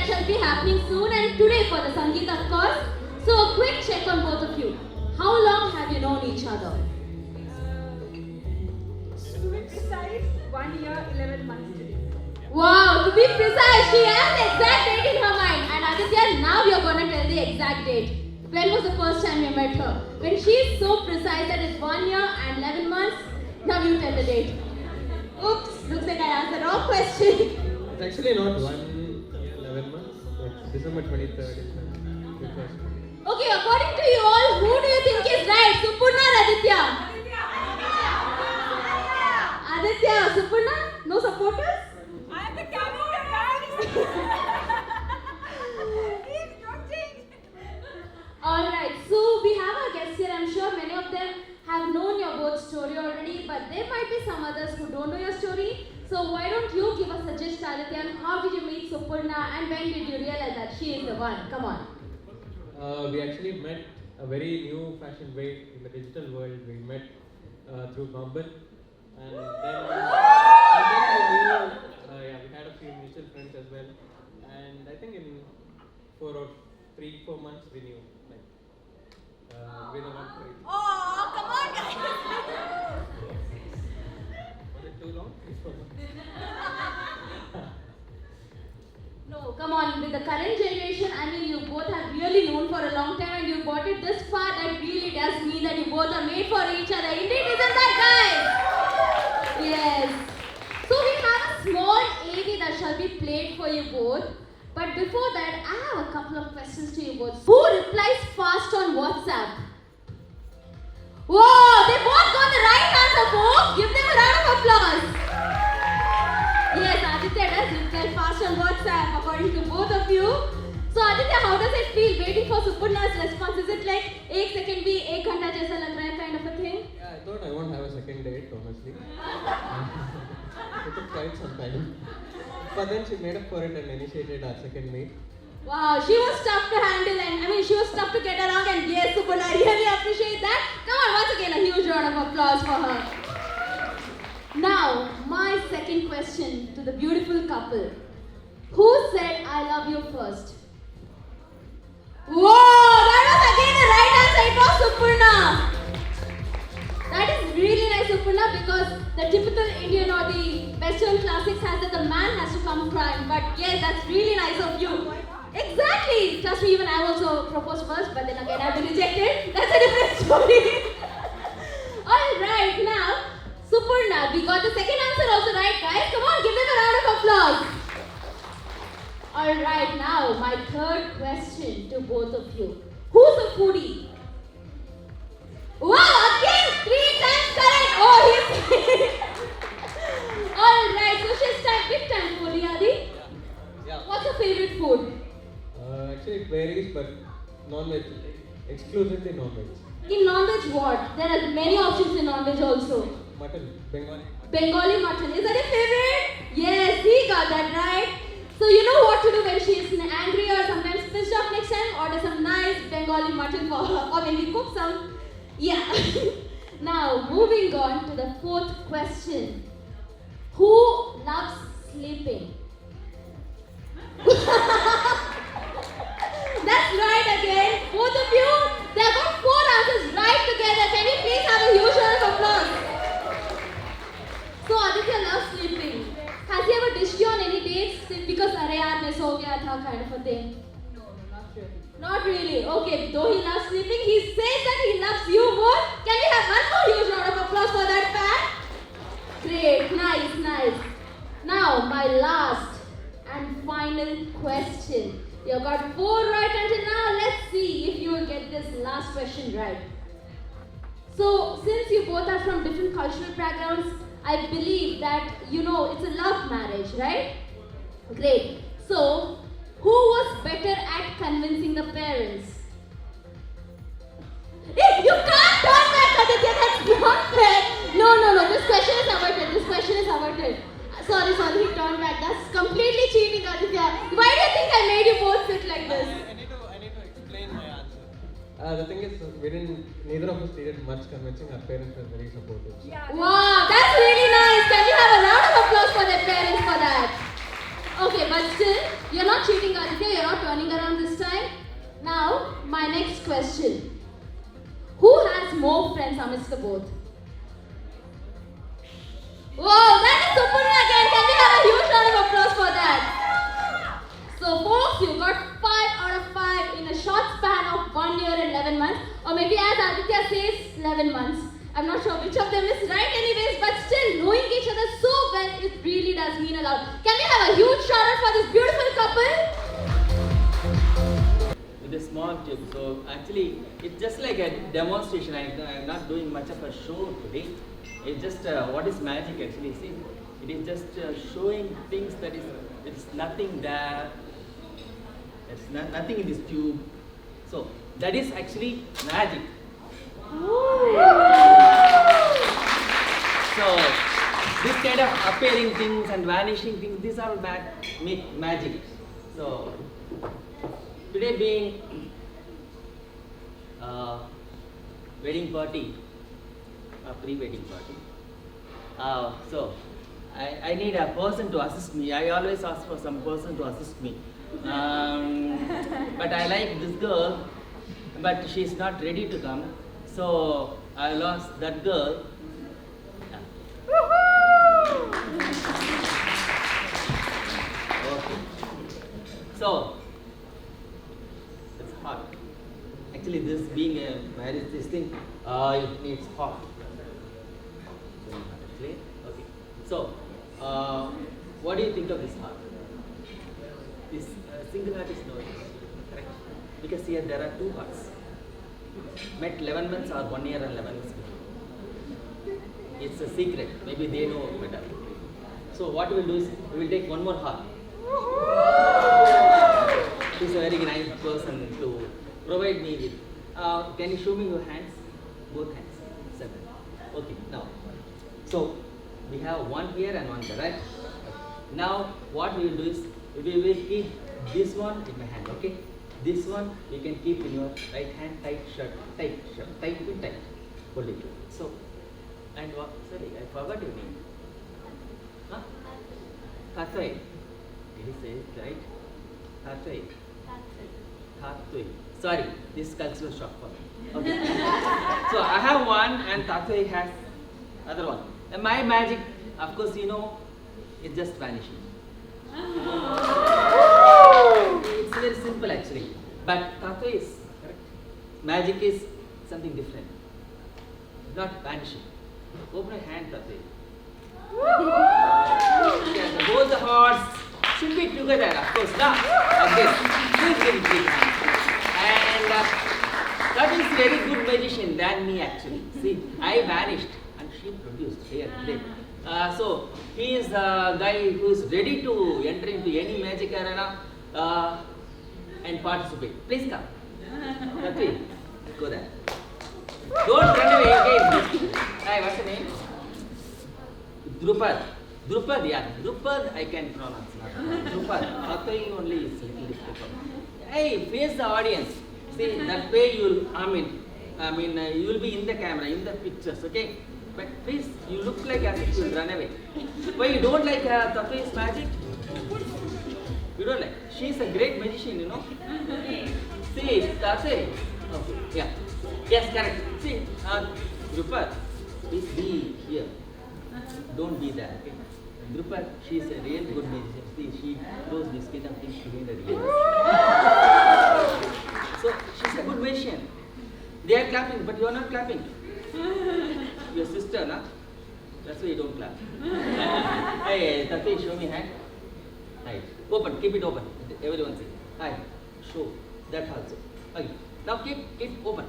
shall be happening soon and today for the Sangeet of course. So a quick check on both of you. How long have you known each other? To be precise, 1 year, 11 months today. Wow, to be precise, she has the exact date in her mind. And Aditya, now you're gonna tell the exact date. When was the first time you met her? When she's so precise that it's 1 year and 11 months, now you tell the date. Oops, looks like I asked the wrong question. It's actually not 11 months. It's December 23rd. Good question. Okay, according to you all, who do you think is right? Supurna or Aditya? Aditya, Supurna? No supporters? I am the camera guy. Please don't change. Alright, so we have our guests here. I'm sure many of them have known your both story already, but there might be some others who don't know your story. So why don't you give a suggestion, Aditya, on how did you meet Supurna and when did you realize that she is the one? Come on. We actually met a very new fashion way in the digital world. We met through Bumble, and then we knew, we had a few mutual friends as well. And I think in 4 months we knew, like, we're the one for each. Oh, come on, guys. Was it too long? 4 months. No, come on. With the current generation, I mean, you both have really known for a long time and you brought it this far. That really does mean that you both are made for each other. Indeed, isn't that, guys? Yes. So we have a small AV that shall be played for you both. But before that, I have a couple of questions to you both. Who replies fast on WhatsApp? Whoa! They both got the right answer, folks. Give them a round of applause. Yes, Aditya does reply fast on WhatsApp according to both of you. So Aditya, how does it feel waiting for Supurna's response? Is it like 1 second bhi 1 ghanta jaisa lag raha hai kind of a thing? Yeah, I thought I won't have a second date, honestly. It took quite some time. But then she made up for it and initiated our second meet. Wow, she was tough to handle and I mean she was tough to get along and yes, Supurna, I really appreciate that. Come on, once again a huge round of applause for her. Now, my second question to the beautiful couple. Who said I love you first? Whoa, that was again the right answer. It was Supurna. That is really nice, Supurna, because the typical Indian or the Western classics has that the man has to come prime. But yes, that's really nice of you. Exactly. Trust me, even I also proposed first, but then again I've been rejected. That's a different story. Alright, now, Supurna, we got the second answer also right, guys. Come on, give them a round of applause. Alright, now my third question to both of you. Who's a foodie? Wow, again 3 times correct. Oh, he's Alright, so she's time, big time foodie, Adi. Yeah. What's your favorite food? Actually, it varies, but non-veg, exclusively non-veg. In non-veg what? There are many options in non-veg also. Mutton, Bengali. Bengali mutton. Is that your favorite? Yes, he got that right. So you know what to do when she is angry or sometimes pissed off next time? Order some nice Bengali mutton for her or maybe cook some. Yeah. Now, moving on to the fourth question. Who loves sleeping? That's right again. Both of you, they have got 4 answers right together. Can you please have a huge round of applause? So Aditya loves sleeping. Has he ever dished you on any dates because arey yaar main so gaya tha kind of a thing? No, not really. Not really. Okay, though he loves sleeping, he says that he loves you more. Can we have one more huge round of applause for that fact? Great, nice, nice. Now, my last and final question. You got 4 right until now. Let's see if you will get this last question right. So, since you both are from different cultural backgrounds, I believe that you know it's a love marriage, right? Great. So, who was better at convincing the parents? Hey, you can't turn back, Aditya. That's not fair. No. This question is averted. Sorry, he turned back. That's completely cheating, Aditya. Why do you think I made you both sit like this? I need to explain my answer. The thing is, neither of us needed much convincing. Our parents were very supportive. So. Yeah. Wow, that's really nice. Can you have a round of applause for their parents for that? Okay, but still, you're not cheating, Aditya. You're not turning around this time. Now, my next question. Who has more friends amidst the both? Wow, that is Supurna again. Can we have a huge round of applause for that? So, folks, you got 5 out of 5 in a short span of 1 year and 11 months. Or maybe as Aditya says, 11 months. I'm not sure which of them is right anyways, but still, knowing each other so well, it really does mean a lot. Can we have a huge shout out for this beautiful couple? With a small tube. So actually, it's just like a demonstration. I'm not doing much of a show today. It's just what is magic actually. See, it is just showing things that is it's nothing there. It's nothing in this tube. So that is actually magic. So this kind of appearing things and vanishing things, these are make magic. So today being wedding party, a pre-wedding party. So I need a person to assist me. I always ask for some person to assist me. But I like this girl, but she's not ready to come. So I lost that girl. Okay. So it's hot. Actually, this being a marriage, this thing, it needs hot. Okay. So, what do you think of this heart? This single heart is no use, correct? Because here there are two hearts. Met 11 months or 1 year and 11 months. It's a secret. Maybe they know better. So what we will do is we will take one more heart. She's a very nice person to provide me with. Can you show me your hands? Both hands. 7. Okay. Now, so we have one here and one there, right? Now what we will do is we will keep this one in my hand. Okay. This one you can keep in your right hand, tight shirt, tight, hold it. So, and what? Sorry, I forgot your name. Huh? Tatwai. Did you say it right? Tatwai. Tatwai. Sorry, this is cultural shock for me. Okay. So I have one and Tatwai has other one. And my magic, of course, you know, it's just vanishing. It's very simple actually, but Tattva is correct. Magic is something different, not vanishing. Open your hand, Tattva. Yeah, both the hearts should be together, of course, now. Like this. Please give it big hand. And that is very good magician than me actually. See, I vanished and she produced here today. So he is a guy who is ready to enter into any magic arena and participate. Please come. Tatvi, go there. Don't run away again. Hi, what's your name? Drupad. Drupad, yeah. Drupad I can pronounce. Drupad. Tatvi only is little difficult. Hey, face the audience. See, that way you will, you will be in the camera, in the pictures, okay? But please, you look like as if you will run away. Why you don't like Tatvi's magic? You don't like? She is a great magician, you know. See, Tatvi. Okay, yeah. Yes, correct. See, Drupad, please be here. Don't be there, okay? Drupad, she is a real good magician. See, she throws this kind of things behind the ears. So, she's a good magician. They are clapping, but you are not clapping. Your sister, na? That's why you don't clap. Hey, Tatvi, show me hand. Right. Open, keep it open. Everyone see. Hi. Show. That also. Okay. Now keep open,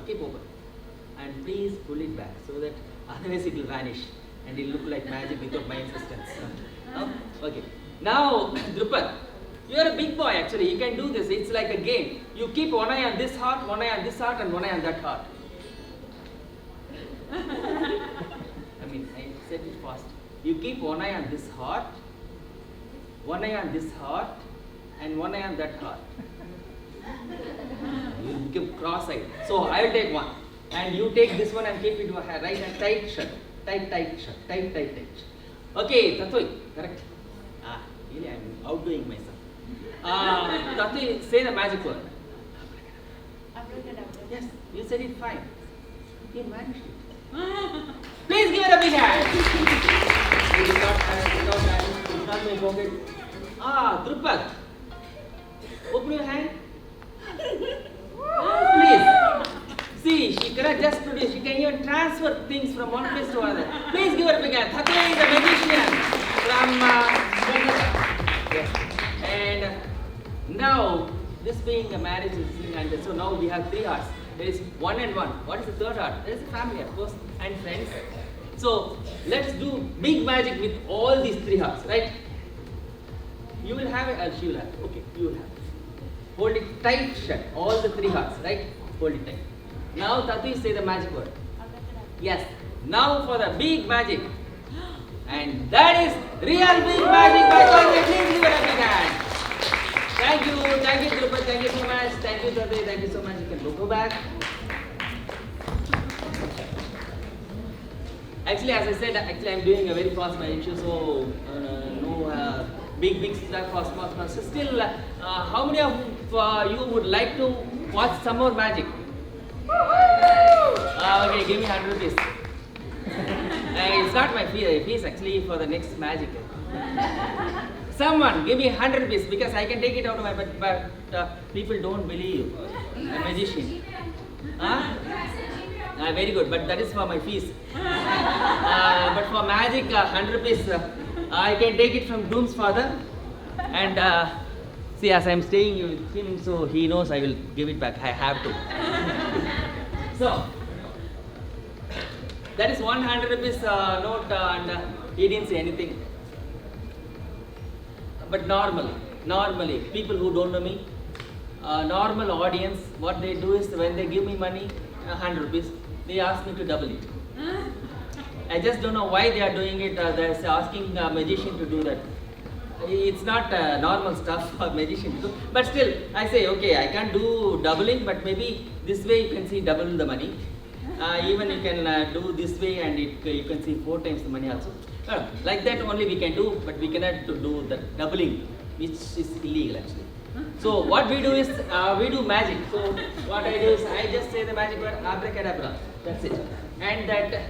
and please pull it back so that otherwise it will vanish and it will look like magic without my assistance. Okay. Now, Drupad, you are a big boy actually. You can do this. It's like a game. You keep one eye on this heart, one eye on this heart, and one eye on that heart. I said it fast. You keep one eye on this heart, one eye on this heart, and one eye on that heart. You will become cross-eyed. So I will take one, and you take this one and keep it in your right hand. Tight shut, tight shut, tight shut. Okay, Tatvi, correct. Really, I'm outdoing myself. Tati, say the magic word. Yes, you said it fine. You managed it. Please give it a big hand. Without hand, it's not my pocket. Drupad. Open your hand. Please. See, she cannot just produce, she can even transfer things from one place to another. Please give her a big hand. Thakur is a magician from Kolkata. Yes. And now, this being a marriage is and so now we have 3 hearts. There is 1 and 1. What is the third heart? There is a family, of course, and friends. So let's do big magic with all these 3 hearts, right? You will have it, she will have it. Okay, you will have it. Hold it tight shut, all the 3 hearts, right? Hold it tight. Now Tati, say the magic word. Yes. Now for the big magic. And that is real big magic by Tati. Please give it a big hand. Thank you, Drupad, thank you so much. Thank you, Tati, thank you so much. You can go back. Actually, as I said, I'm doing a very fast magic show, so no big stuff or small. So still, how many of you would like to watch some more magic? Okay, give me 100 rupees. It's not my fees actually for the next magic. Someone give me 100 rupees because I can take it out of my but people don't believe a magician. Very good, but that is for my fees. But for magic, 100 rupees, I can take it from Doom's father. And see, as I'm staying with him, so he knows I will give it back. I have to. So, that is 100 rupees note and he didn't say anything. But normally, people who don't know me, normal audience, what they do is when they give me money, 100 rupees, they ask me to double it. I just don't know why they are doing it. They're asking a magician to do that. It's not normal stuff for magician to do. But still, I say, okay, I can't do doubling, but maybe this way you can see double the money. Even you can do this way and you can see 4 times the money also. Like that only we can do, but we cannot do the doubling, which is illegal actually. So what we do is, we do magic. So what I do is, I just say the magic word, abracadabra, that's it. And that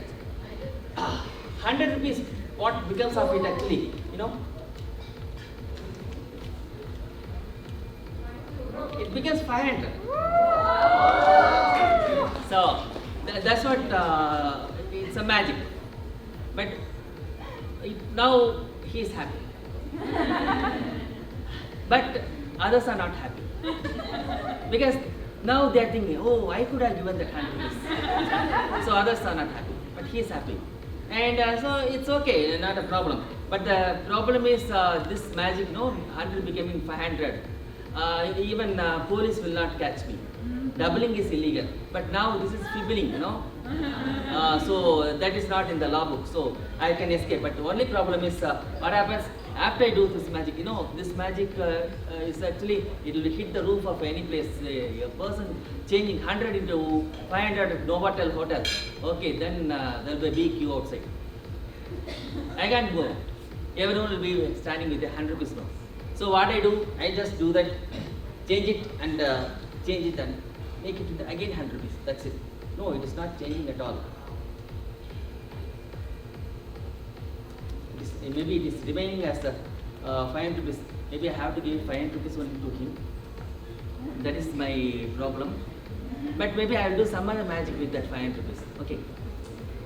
100 rupees, what becomes of it actually, you know? It becomes 500. So that's what, it's a magic. But now he is happy. But others are not happy. Because now they are thinking, oh, I could have given that 100 rupees. So others are not happy. But he is happy. And so it's okay, not a problem. But the problem is this magic, 100 becoming 500. Even police will not catch me. Doubling is illegal. But now this is fibbling, so that is not in the law book. So I can escape. But the only problem is what happens after I do this magic. This magic is actually, it will hit the roof of any place. A person changing 100 into 500 Novotel hotel. Okay, then there will be a big queue outside. I can't go. Everyone will be standing with a 100 rupees note. So what I do, I just do that, change it and make it into again 100 rupees. That's it. No, it is not changing at all. Maybe it is remaining as the 500 rupees. Maybe I have to give 500 rupees only to him. That is my problem. But maybe I will do some other magic with that 500 rupees. Okay.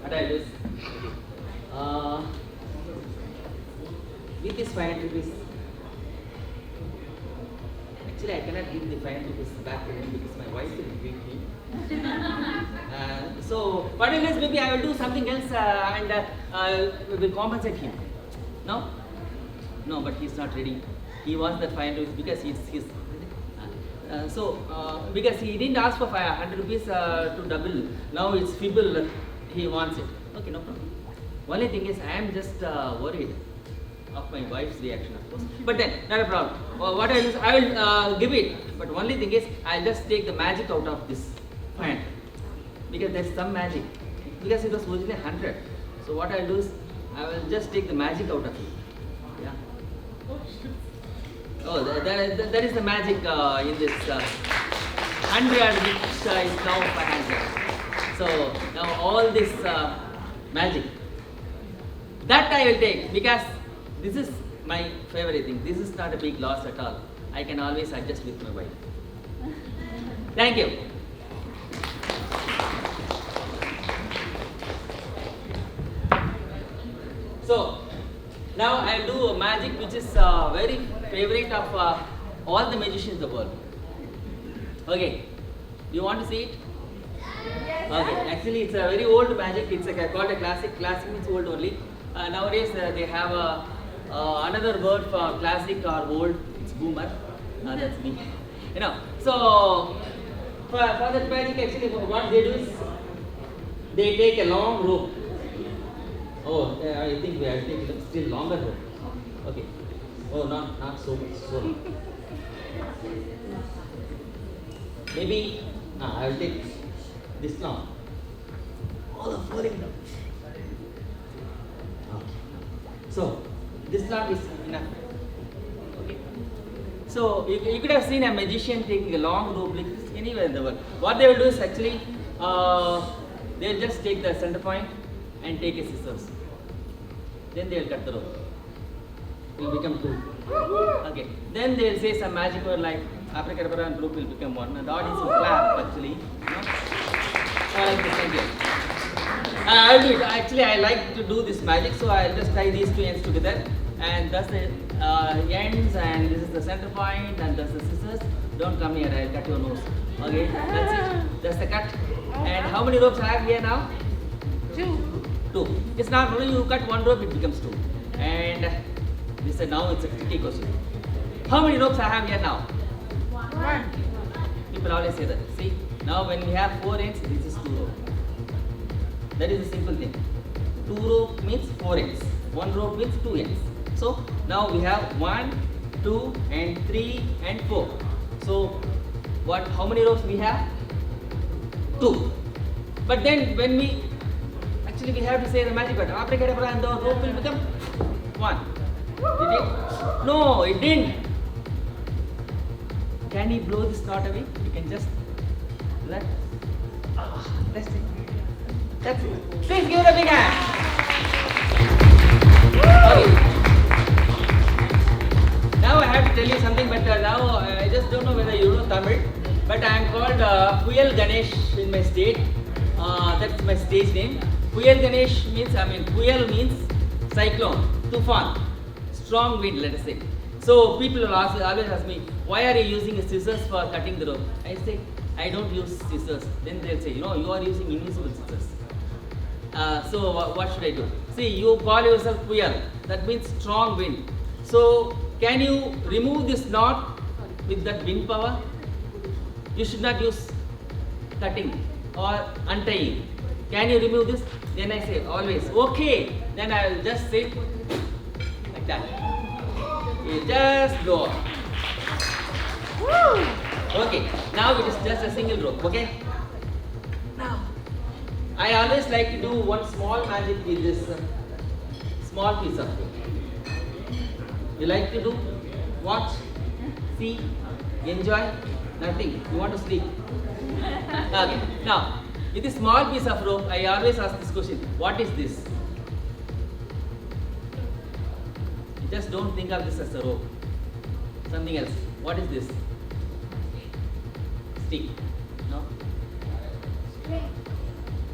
What I do is, with this 500 rupees, actually I cannot give the 500 rupees back to him because my wife will beat me. So what it is, maybe I will do something else and will compensate him. No? No, but he's not ready. He wants that 500 rupees because he's because he didn't ask for 500 rupees to double. Now it's feeble, he wants it. Okay, no problem. Only thing is, I am just worried of my wife's reaction, of course. But then, not a problem. What I do is, I will give it. But only thing is, I'll just take the magic out of this 500. Because there's some magic. Because it was originally 100. So what I'll do is, I will just take the magic out of it. Yeah. Oh, that is the magic in this 100 which is now 500. So now all this magic that I will take because this is my favorite thing. This is not a big loss at all. I can always adjust with my wife. Thank you. So now I'll do a magic which is very favorite of all the magicians in the world. Okay, you want to see it? Okay, actually it's a very old magic. It's called a classic. Classic means old only. Nowadays they have another word for classic or old. It's boomer. That's me. You know. So for that magic, actually what they do is they take a long rope. Oh, I think we have to take a still longer rope. Okay. Oh, not so much. So long. Maybe I will take this long. Oh, the falling down. Okay. So this long is enough. Okay. So you could have seen a magician taking a long rope like this anywhere in the world. What they will do is actually they'll just take the center point and take a scissors. Then they will cut the rope. It will become two. Okay. Then they will say some magic word like abracadabra and rope will become one. And the audience will clap actually. You know? Like this, thank you. I'll do it. Actually, I like to do this magic, so I'll just tie these two ends together. And that's the ends, and this is the center point, and that's the scissors. Don't come here, I'll cut your nose. Okay, that's it. That's the cut. And how many ropes I have here now? Two. It's not only you cut one rope, it becomes two. And this now it's a tricky question. How many ropes I have here now? One. People always say that. See, now when we have 4 ends, this is 2 rope. That is a simple thing. 2 rope means 4 ends. 1 rope means 2 ends. So now we have 1, 2, and 3, and 4. So what? How many ropes we have? 2. But then when we actually we have to say the magic word abracadabra and the rope will become 1. Did it? No, it didn't. Can you blow this knot away? You can just do that. That's it. That's it. Please give it a big hand. Okay. Now I have to tell you something, but now I just don't know whether you know Tamil. But I am called Puyal Ganesh in my state. That's my stage name. Puyal Ganesh means, Puyal means cyclone, tufan, strong wind, let us say. So people will always ask me, why are you using scissors for cutting the rope? I say, I don't use scissors. Then they'll say, you are using invisible scissors. So what should I do? See, you call yourself Puyal. That means strong wind. So can you remove this knot with that wind power? You should not use cutting or untying. Can you remove this? Then I say always, okay. Then I will just say like that. You just go. Okay, now it is just a single rope, okay? Now, I always like to do one small magic with this small piece of rope. You like to do? Watch, see, enjoy? Nothing. You want to sleep? Okay, now, with this small piece of rope, I always ask this question, what is this? Just don't think of this as a rope. Something else. What is this? Stick. No?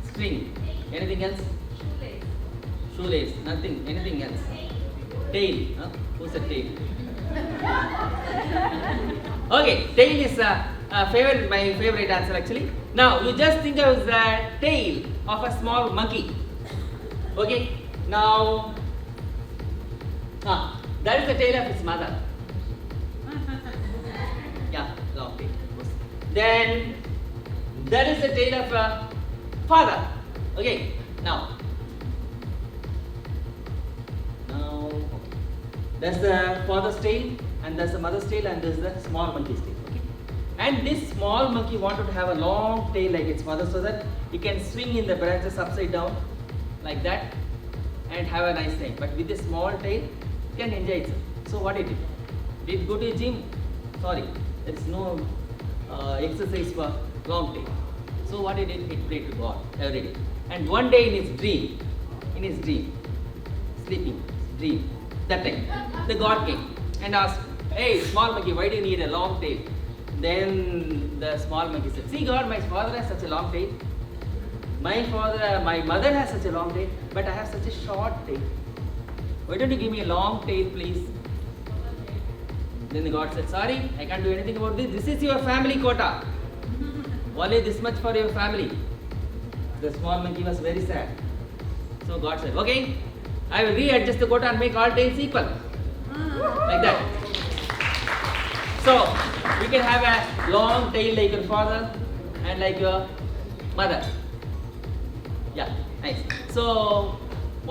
String. Anything else? Shoelace. Nothing. Anything else? Tail. Huh? Who's a tail? Okay. Tail is my favorite answer actually. Now you just think of the tail of a small monkey. Okay. Now. That is the tail of his mother. Yeah, long tail. Then that is the tail of a father. Okay, now that's the father's tail, and that's the mother's tail, and this is the small monkey's tail. Okay, and this small monkey wanted to have a long tail like its mother, so that it can swing in the branches upside down like that and have a nice time. But with this small tail, can enjoy it. So what it did? Did it go to the gym? Sorry, there is no exercise for long day. So what it did? It prayed to God every day. And one day in his dream, sleeping, dream, that time, the God came and asked, "Hey, small monkey, why do you need a long tail?" Then the small monkey said, "See God, my father has such a long tail. My mother has such a long tail, but I have such a short tail. Why don't you give me a long tail, please?" Then the God said, "Sorry, I can't do anything about this. This is your family quota. Only this much for your family." The small monkey was very sad. So God said, "Okay, I will readjust the quota and make all tails equal." Like that. So you can have a long tail like your father and like your mother. Yeah, nice. So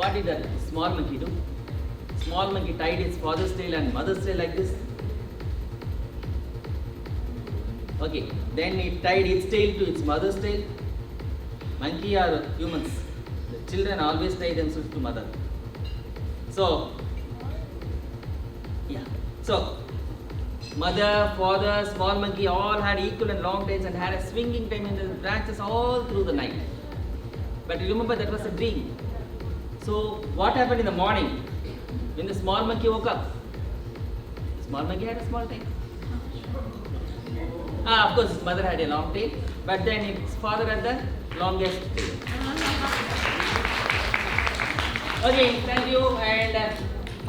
what did the small monkey do? Small monkey tied its father's tail and mother's tail like this. Okay, then it tied its tail to its mother's tail. Monkey are humans. The children always tie themselves to mother. So, yeah. So, mother, father, small monkey all had equal and long tails and had a swinging time in the branches all through the night. But remember, that was a dream. So, what happened in the morning when the small monkey woke up? The small monkey had a small tail. Of course, his mother had a long tail, but then its father had the longest tail. Okay, thank you. And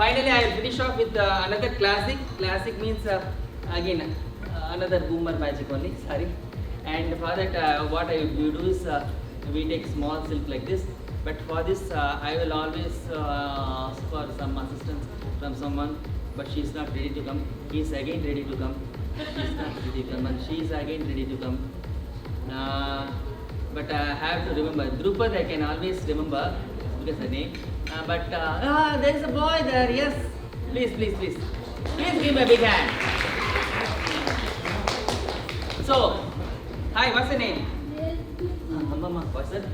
finally, I will finish off with another classic. Classic means again another boomer magic only. Sorry. And for that, what I will do is we take small silk like this. But for this, I will always ask for some assistance from someone. But she is not ready to come. He is again ready to come. She is not ready to come, and she is again ready to come. But I have to remember Drupad. I can always remember because her name. But there is a boy there. Yes, please, please, please, please give me a big hand. So, hi, what's your name? Mama, what's that?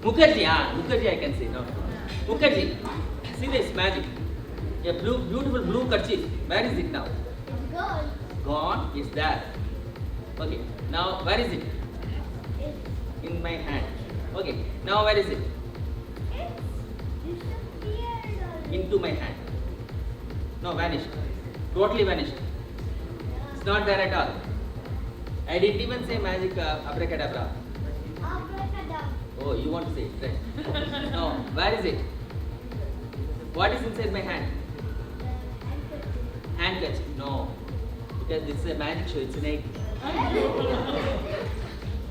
Mukherjee. Mukherjee. I can say no. Mukherjee. See this magic. A beautiful blue kerchief. Where is it now? Gone. Gone is there. Okay. Now where is it? In my hand. Okay. Now where is it? It's disappeared already. Into my hand. No, vanished. Totally vanished. It's not there at all. I didn't even say magic abracadabra. Abracadabra. Oh, you want to say it, right? No. Where is it? What is inside my hand? Handkerchief. No. Because this is a magic show. It's an egg.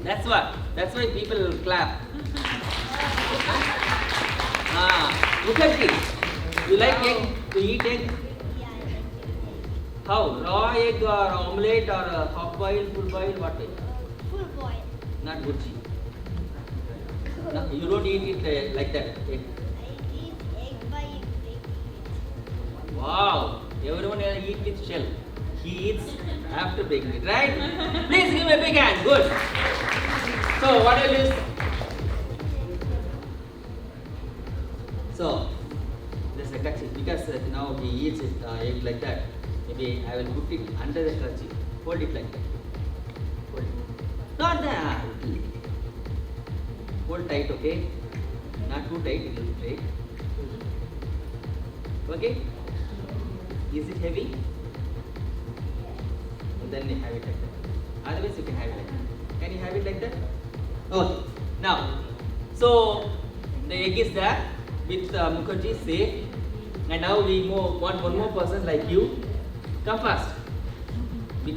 That's what. That's why people will clap. Look at it. You like egg? To eat egg? Yeah, I like it. How? Raw egg or omelette or half boil, full boil? What way? Full boil. Not butchi. No, you don't eat it like that. Egg. I eat egg by breaking Wow. Everyone eat with shell. He eats after breaking it, right? Please give me a big hand. Good. So what I will. So there's a kerchief because now he eats it egg like that. Maybe I will put it under the kerchief. Hold it like that. Hold it. Not that. Hold tight, okay? Not too tight. It will break. Okay? Is it heavy? Then you have it like that. Otherwise, you can have it like that. Can you have it like that? Okay. Now, so the egg is there with Mukherjee safe, and now we want one more person like you. Come fast.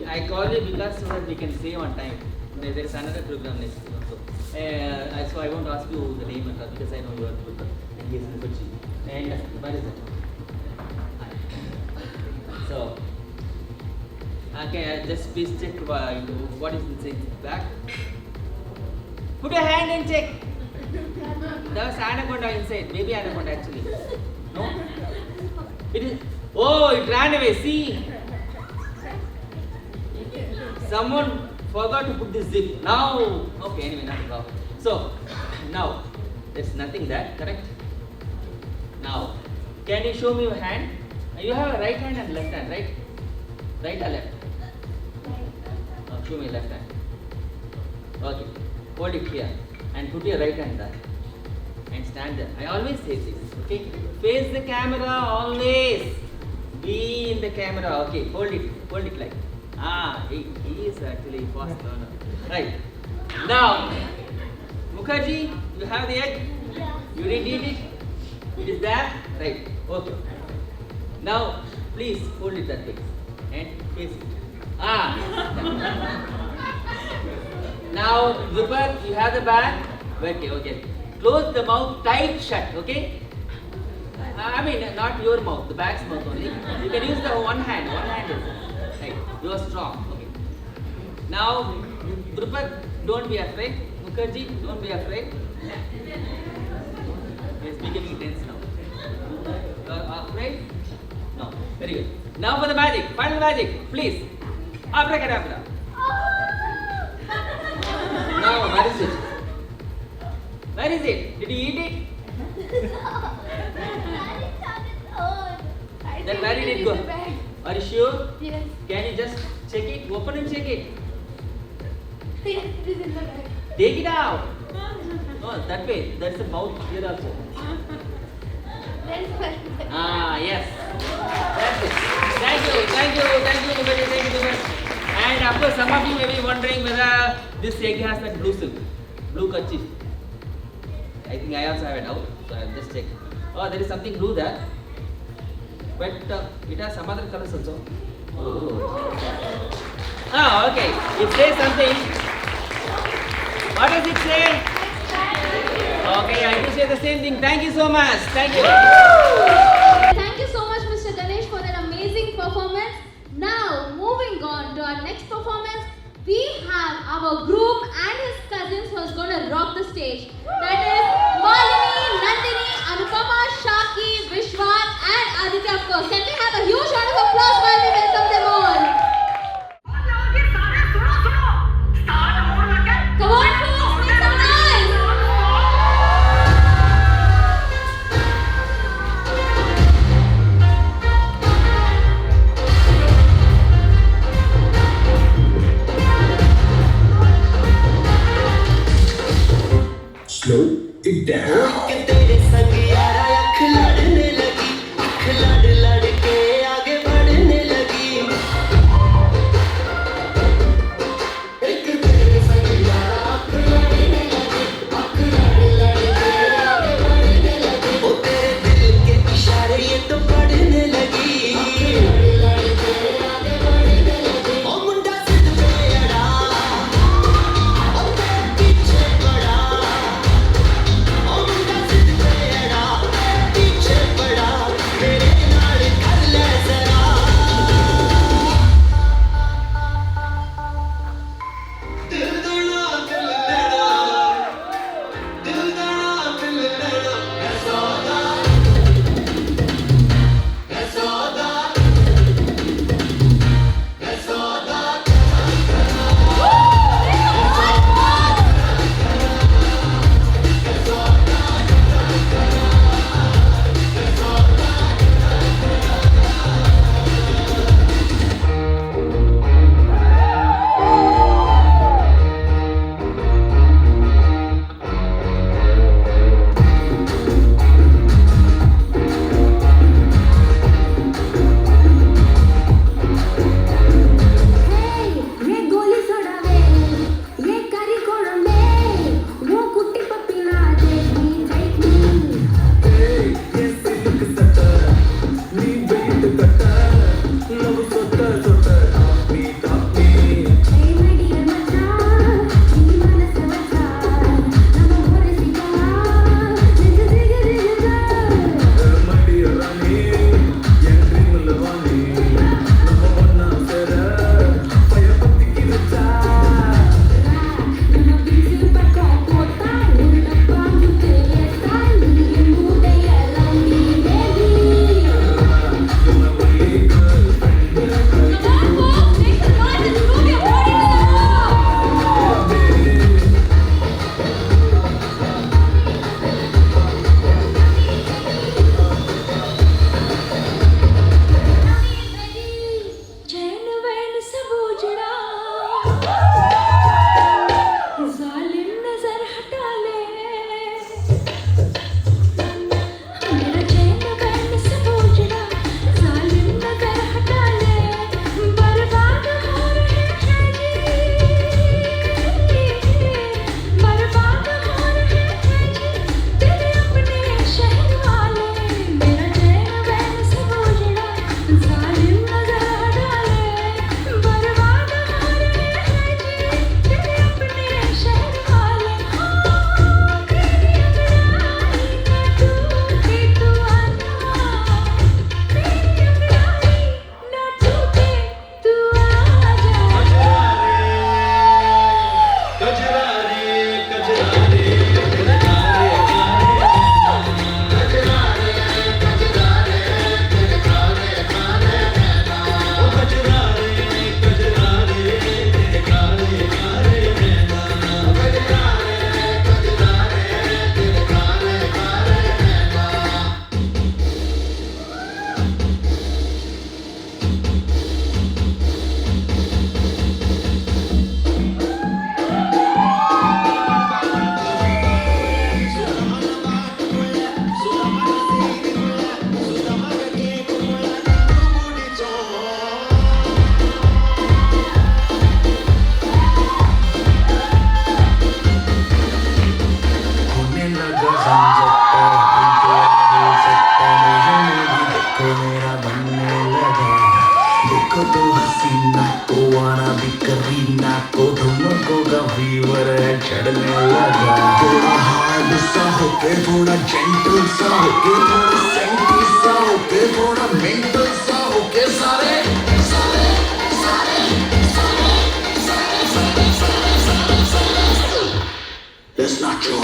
I call you because so that we can save on time. There is another program next week also. So I won't ask you the name and all because I know you are good and he is Mukherjee. And where is it? So, okay, just please check what is inside the bag. Put your hand and check. There was anaconda inside, baby anaconda actually. No? It is. Oh, it ran away. See? Someone forgot to put this zip. Now, okay, anyway, not now. So, now, there's nothing there, correct? Now, can you show me your hand? You have a right hand and left hand, right? Right or left? Show me left hand. Okay. Hold it here and put your right hand there. And stand there. I always say this. Okay. Face the camera always. Be in the camera. Okay. Hold it. Hold it like. He is actually fast learner. Right. Now, Mukherjee, you have the egg? Yeah. You didn't eat it? It is there? Right. Okay. Now, please hold it that way and face it. Now, Zupar, you have the bag. Okay, okay. Close the mouth tight shut, okay? I mean, not your mouth, the bag's mouth only. You can use the one hand. One hand is right. You are strong. Okay. Now, Drupad, don't be afraid. Mukherjee, don't be afraid. It's becoming tense now. You are afraid? No. Very good. Now for the magic. Final magic, please. Abracadabra. Now, where is it? Where is it? Did you eat it? Then where did it go? Are you sure? Yes. Can you just check it? Open and check it. Yes, it is in the bag. Take it out. No, that way. That's the mouth here also. Yes. That's it. Thank you, Mukherjee, thank you so much. And of course, some of you may be wondering whether this egg has that blue silk, blue kerchief. I think I also have a doubt, so I'll just check. Oh, there is something blue there. But it has some other colors also. Oh, okay. It says something. What does it say? Okay, I do say the same thing. Thank you so much. Thank you. Thank you so much, Mr. Ganesh, for that amazing performance. Now, moving on to our next performance, we have our groom and his cousins who is going to rock the stage. That is Malini, Nandini, Anupama, Shaki, Vishwan, and Aditya, of course. Can we have a huge round of applause while we welcome them all? Come on, folks, make some noise! Slow it down. तेरे संग यारा अख लड़ने लगी, अख लड़ लड़ के आगे बढ़ने लगी। एक तेरे संग यारा अख लड़ने लगी, अख लड़ लड़ के आगे बढ़ने लगी। ओ तेरे दिल के इशारे ये तो पढ़ने लगी, लड़ लड़ के आगे बढ़ने लगी। ओ मुंडा सिद्ध पे अड़ा, ओ तेरे पीछे पड़ा। Oh, करीना को दोनों का फीवर चढ़ने लगा। थोड़ा हार्ड सा होके थोड़ा जेंटल सा होके थोड़ा सेंटी सा होके थोड़ा मेंटल सा होके सारे That's not true.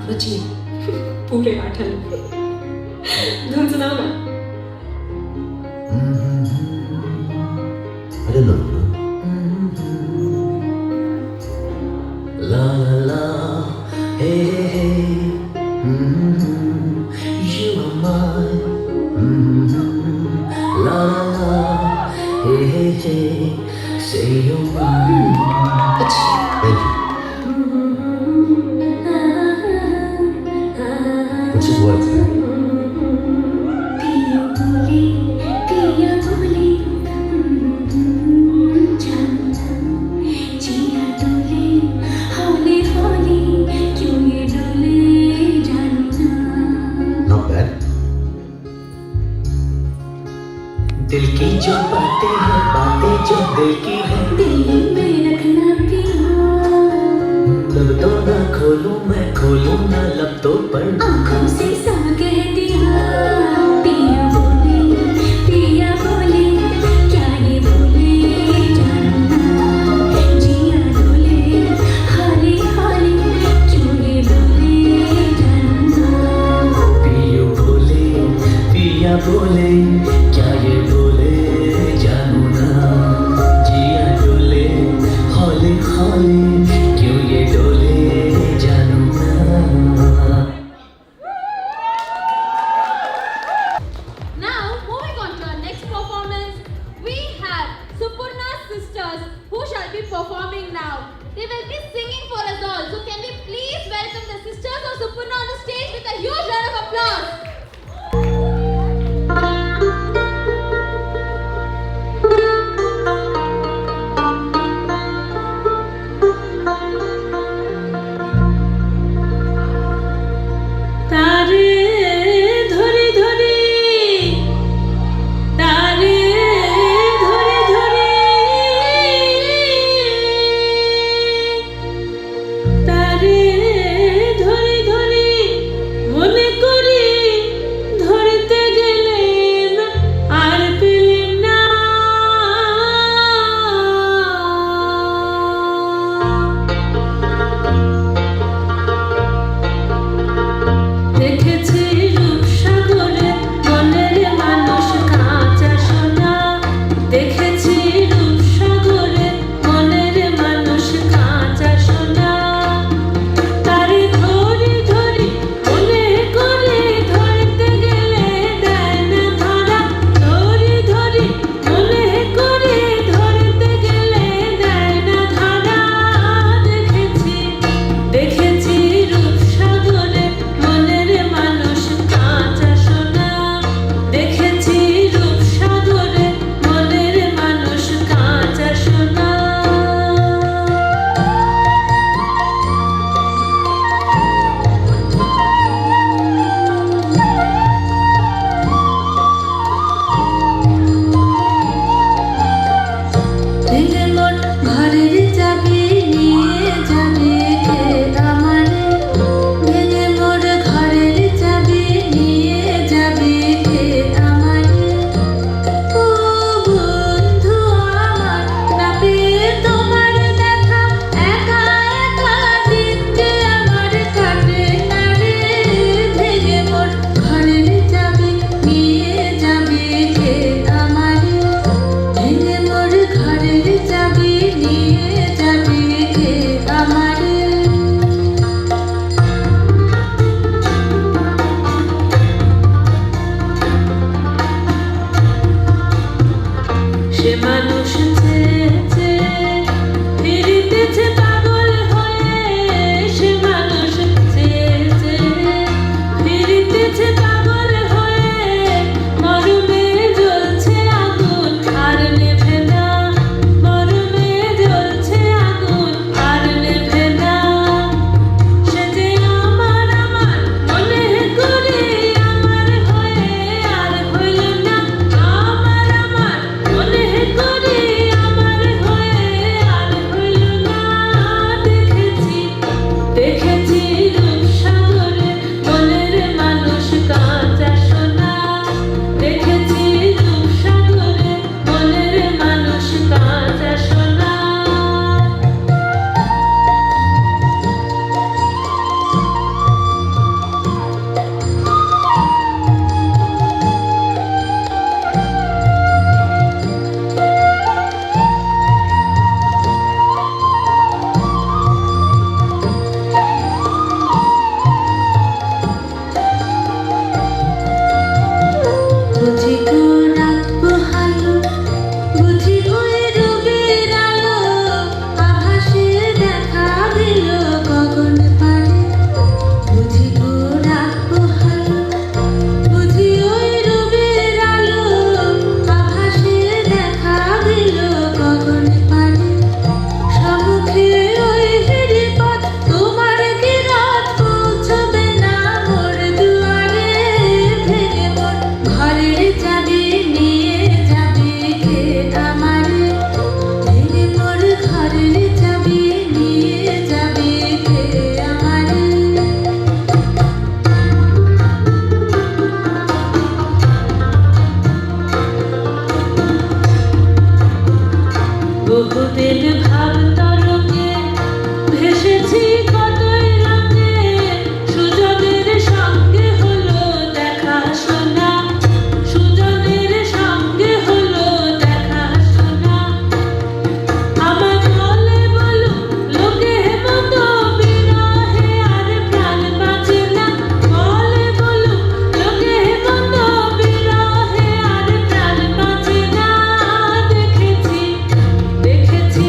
बचिए पूरे 8 आने धुन सुनाओ ना। I don't know. La la la, hey hey hey, you are mine. La la la, hey hey hey, say you're mine. Thank you. What's his words? Not bad. दिल की जो बातें हैं बातें जो दिल की हैं दिल में रखना पिया लब तो ना खोलूं मैं खोलूं ना लब तो पर आँखों से सब कह दिया पिया बोले क्या ये बोले जानना जिया डोले हाली हाली क्यों ये बोले जानना पिया बोले क्या ये बोले जानू ना जिया डोले हाली हाली क्यों ये डोले जानू ना। Now, moving on to our next performance, we have Supurna's sisters who shall be performing now. They will be singing for us all. So, can we please welcome the sisters of Supurna on the stage with a huge round of applause? तारे धरी धरी तारे সে মানুষ চেয়েছে ফিরিতেছে পাগল হয়ে সে মানুষ চেয়েছে ফিরিতেছে পাগল হয়ে মরমে জ্বলছে আগুন আর নেভে না মরমে জ্বলছে আগুন আর নেভে না সে যে আমার মনে করি আমার হয়ে আর হইল না আমার মনে করি আমার হয়ে আর হইল না দেখেছি দেখেছি রূপসাগরে মনের মানুষ কাঁচা সোনা দেখেছি রূপসাগরে মনের মানুষ কাঁচা সোনা বুঝি গো রাত পোহালো বুঝি ওই রবির আলো আভাসে দেখা দিল গগন পারে বুঝি গো রাত পোহালো বুঝি ওই রবির আলো আভাসে দেখা দিল গগন পারে সম্মুখে ওই হিড়িপথ তোমার কি রাত পৌঁছবে না মোর দুয়ারে ভেঙে মোর ঘরের চাবি নিয়ে যাবি কে আমারে ভেঙে মোর ঘরের চাবি নিয়ে যাবি কে আমারে বহুদিন ভাব তরঙ্গে ভেসেছি কতই রঙে সুজনের সঙ্গে হলো দেখা শোনা সুজনের সঙ্গে হলো দেখা শোনা আমার বলে বলো লোকে হেমন্ত বিরহে আর প্রাণ বাঁচে না বলে বলো লোকে হেমন্ত বিরহে আর প্রাণ বাঁচে না দেখেছি দেখেছি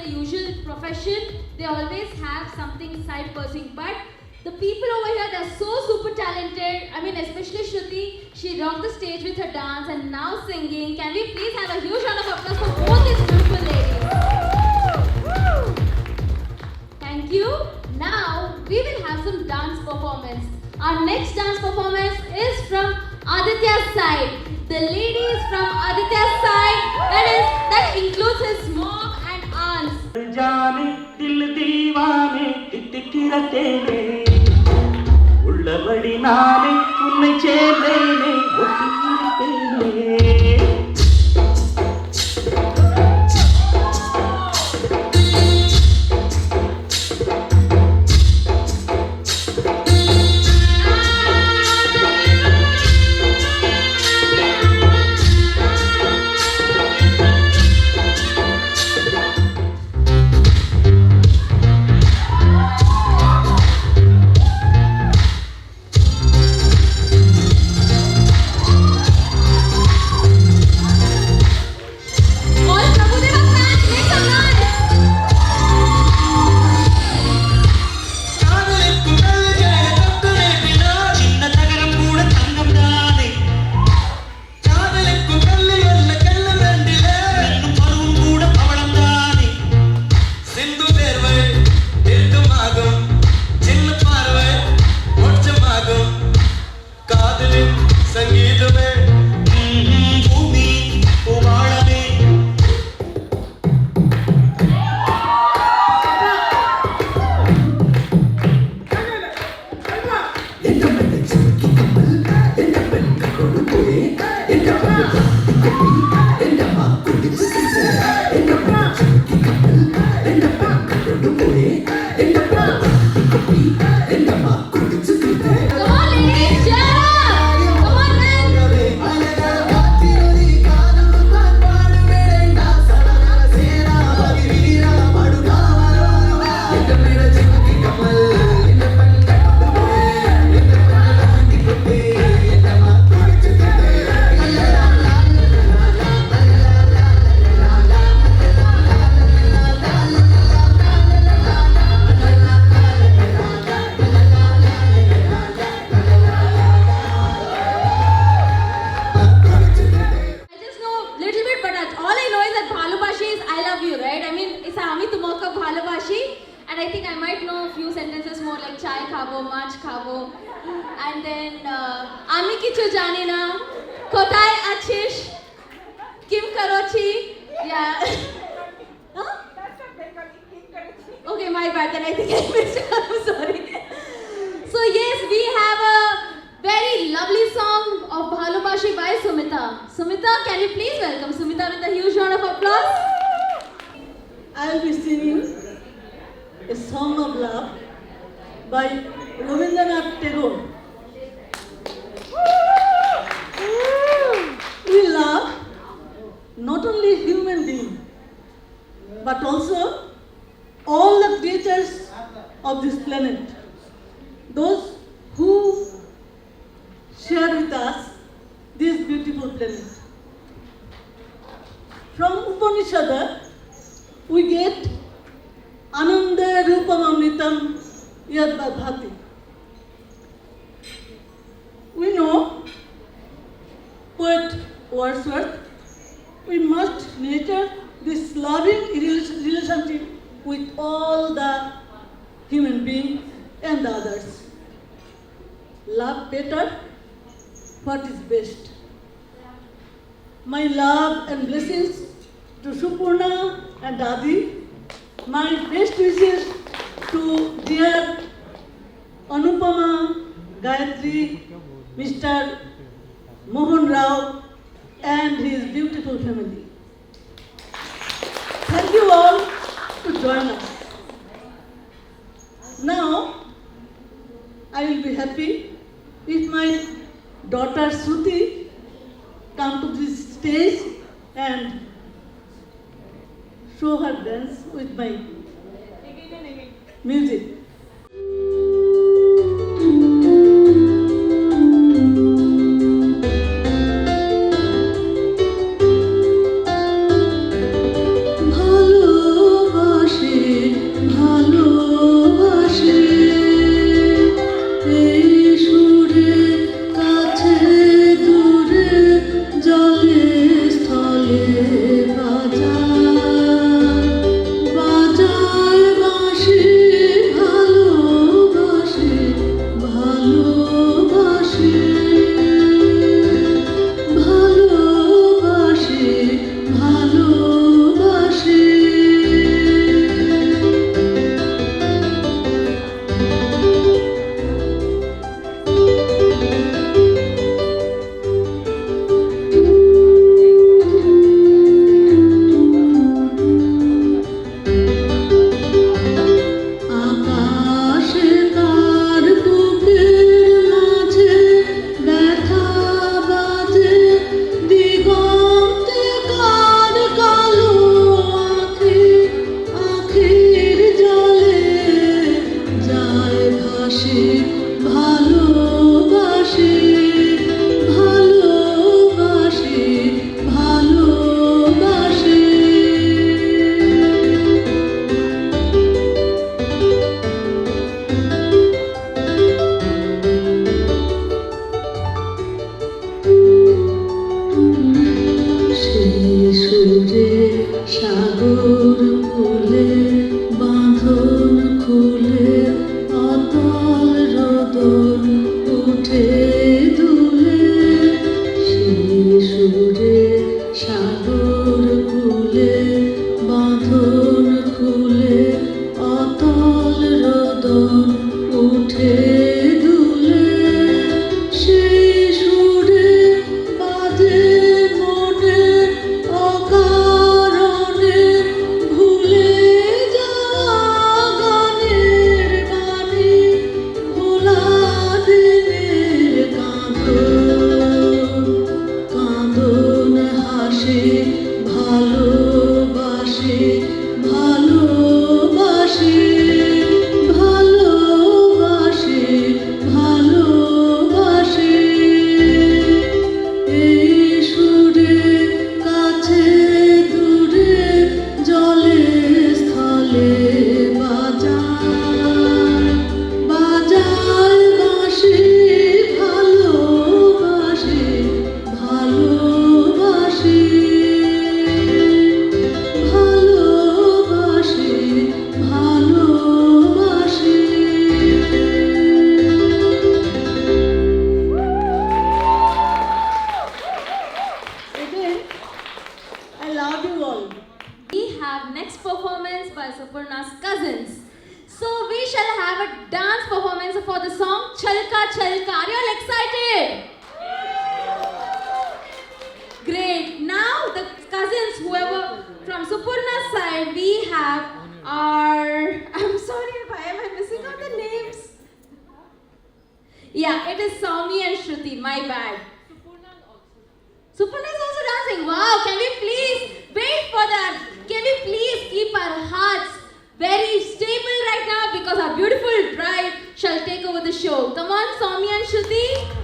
the usual profession, they always have something side pursuing. But the people over here, they're so super talented. I mean, especially Shruti, she rocked the stage with her dance and now singing. Can we please have a huge round of applause for both these beautiful ladies? Thank you. Now, we will have some dance performance. Our next dance performance is from Aditya's side. The ladies from Aditya's side, that includes his mom and aunts. जाने दिल दीवाने तितिकिरतेने उल्लबड़ी नाने उन्ने चेलेने उतिकिरतेने And I think I might know a few sentences more like chai khabo, mach khabo, and then ami kichu jane na, kotai achish, kim karochi, yeah. Huh? That's a Bengali. Okay, my bad. Then I think I missed it. I'm sorry. So yes, we have a very lovely song of Bhalubashi by Sumita. Sumita, can you please welcome Sumita with a huge round of applause? I will be singing a song of love by Rabindranath Tagore. We love not only human beings, but also all the creatures of this planet. Those who share with us this beautiful planet. From Upanishad, we get Ananda Rupam Amritam Yad Bhati. We know poet Wordsworth, we must nurture this loving relationship with all the human beings and the others. Love better what is best. My love and blessings to Supurna and Adi. My best wishes to dear Anupama, Gayatri, Mr. Mohan Rao and his beautiful family. Thank you all to join us. Now, I will be happy if my daughter Shruti come to this stage and show her dance with my music. ভালোবাসা from Supurna's side, we have our. I'm sorry, why am I missing out the names? Yeah, it is Soumi and Shruti. My bad. Supurna is also dancing. Wow, can we please wait for that? Can we please keep our hearts very stable right now because our beautiful bride shall take over the show. Come on, Soumi and Shruti.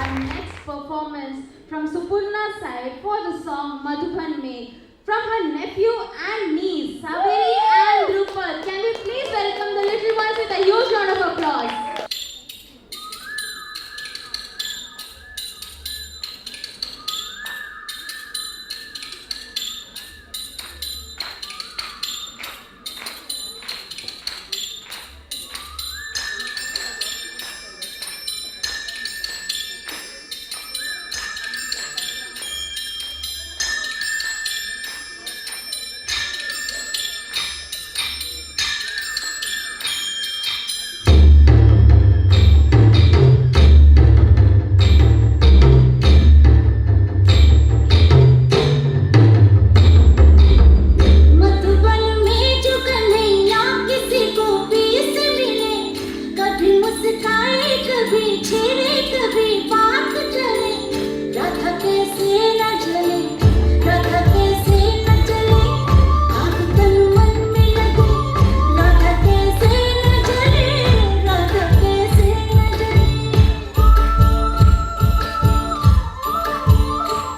our next performance from Supurna's side for the song Madhuban Mein from her nephew and niece, Saveri and Drupad. Can we please welcome the little ones with a huge round of applause?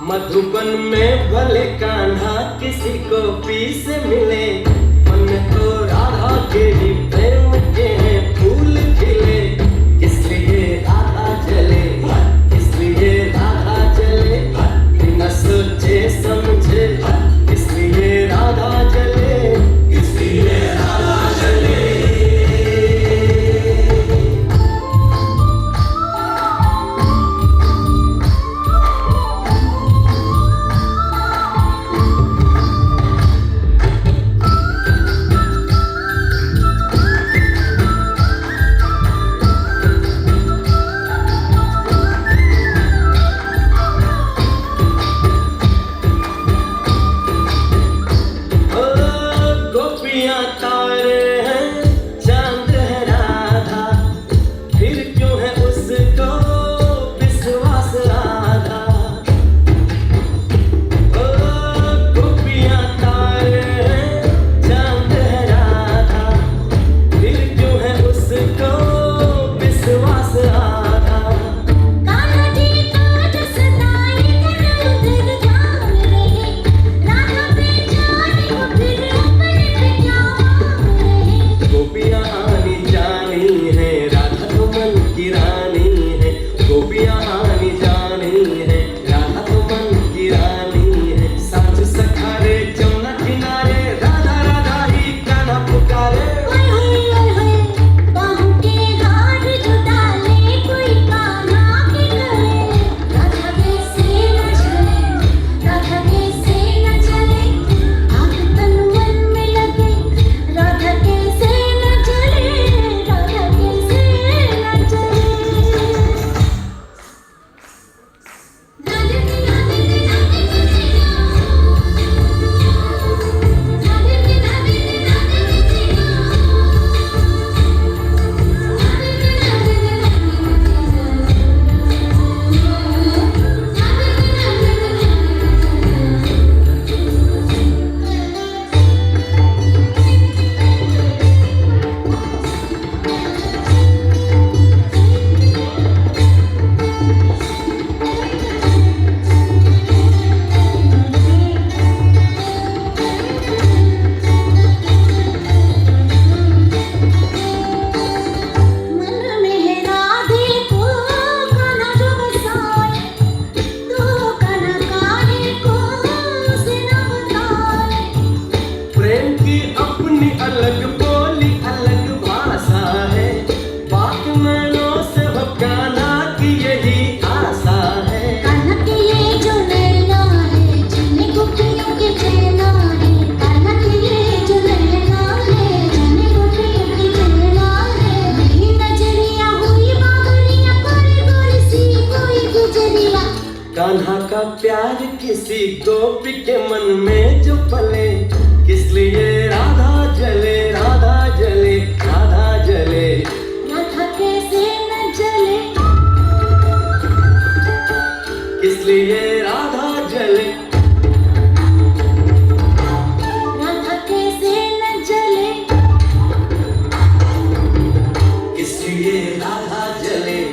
Madhuban में भले कान्हा किसी को piece मिले, मन को राधा के ही प्रेम के हैं फूल खिले। इसलिए राधा जले, इसलिए राधा जले, बिना सोचे समझे, इसलिए राधा जले, इसलिए राधा जले। कान्हा का प्यार किसी गोपी के मन में जो पले, किस लिए राधा जले, राधा जले, राधा जले। राधा कैसे न जले, किस लिए राधा जले, राधा कैसे न जले, किस लिए राधा जले।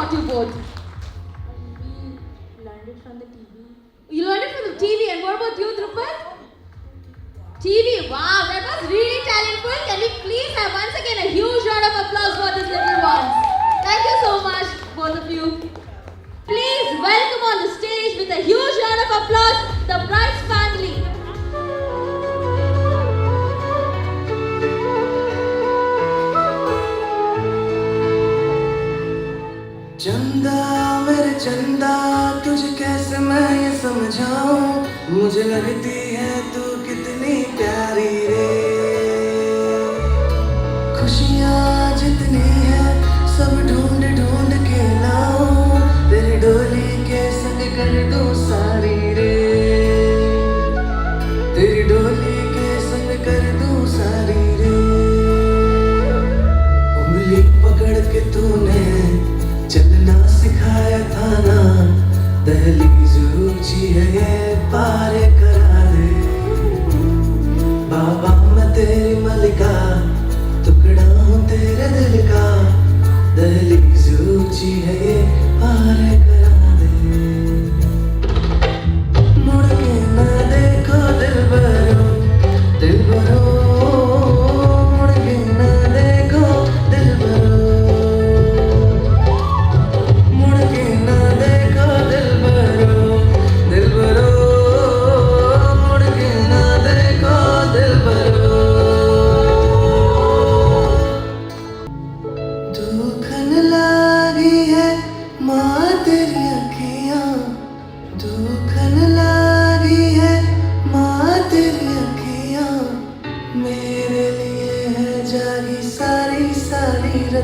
taught you both? We learned it from the TV. You learned it from the TV, and what about you, Drupal? TV, wow, that was really talentful. Can we please have once again a huge round of applause for these little ones? Thank you so much, both of you. Please welcome on the stage with a huge round of applause, the Bride's family. चंदा मेरे चंदा तुझे कैसे मैं ये समझाऊं, मुझे लगती है तू कितनी प्यारी रे। खुशियाँ जितनी है सब ढूंढ ढूंढ के लाऊं, तेरी डोली के संग कर दूं सारी रे, तेरी डोली के संग कर दूं सारी रे। उंगली पकड़ के तूने चलना सिखाया था ना, दहलीज ऊंची है ये पार करा दे। बाबा मैं तेरी मलिका, टुकड़ा हूँ तेरे दिल का, दहलीज ऊंची है ये पार करा दे। मुड़ के ना देखो दिल भरो, दिल भरो, मुड़ के ना देखो दिल भरो,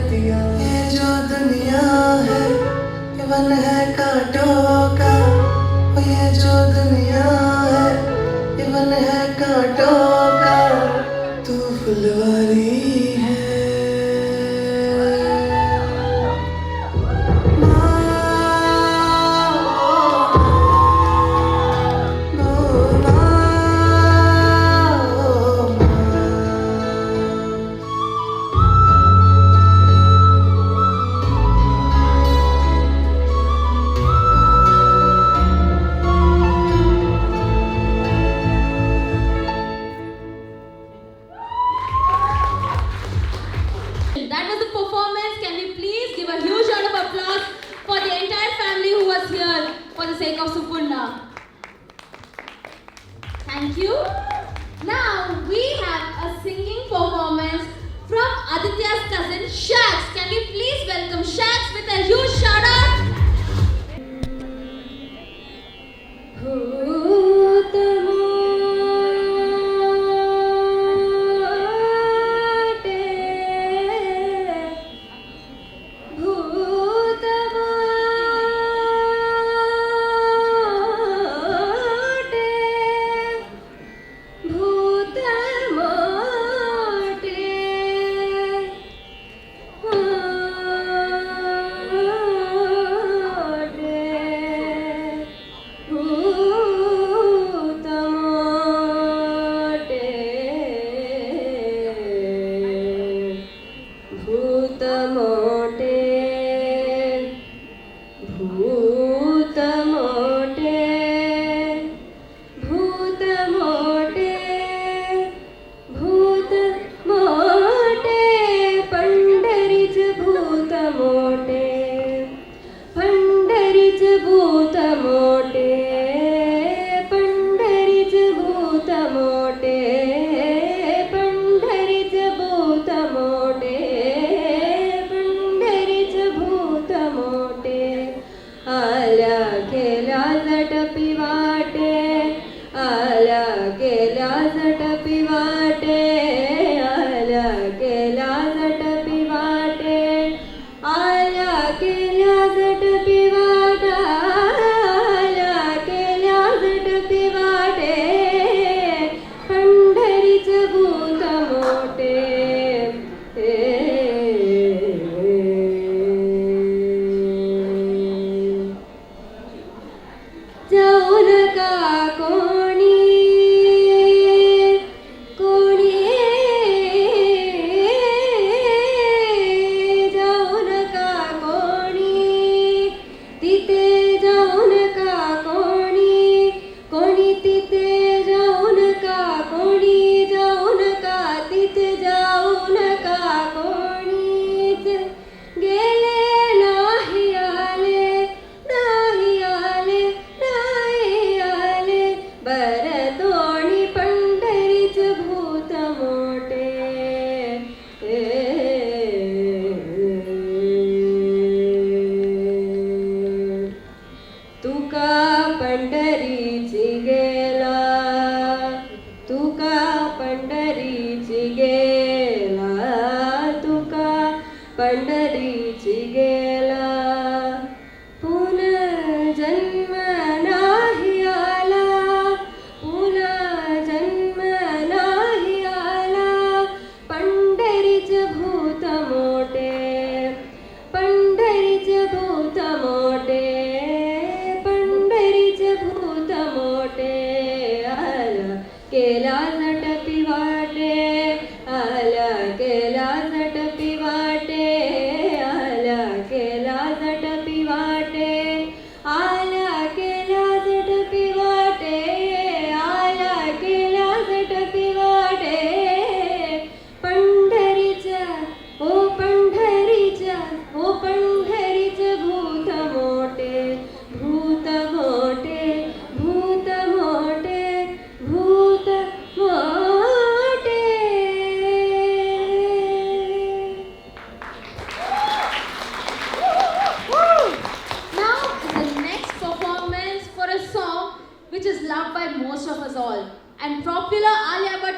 ये जो दुनिया है ये वन है कांटों का, ये जो दुनिया है ये वन है कांटों का, तू फुलवारी है। That was the performance. Can we please give a huge round of applause for the entire family who was here for the sake of Supurna. Thank you. Now we have a singing performance from Aditya's cousin Shax. Can we please welcome Shax with a huge shout out? जाओ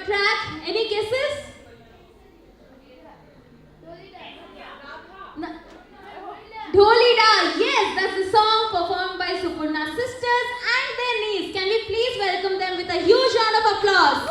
track. Any guesses? Dholida. Yes, that's the song performed by Supurna sisters and their niece. Can we please welcome them with a huge round of applause?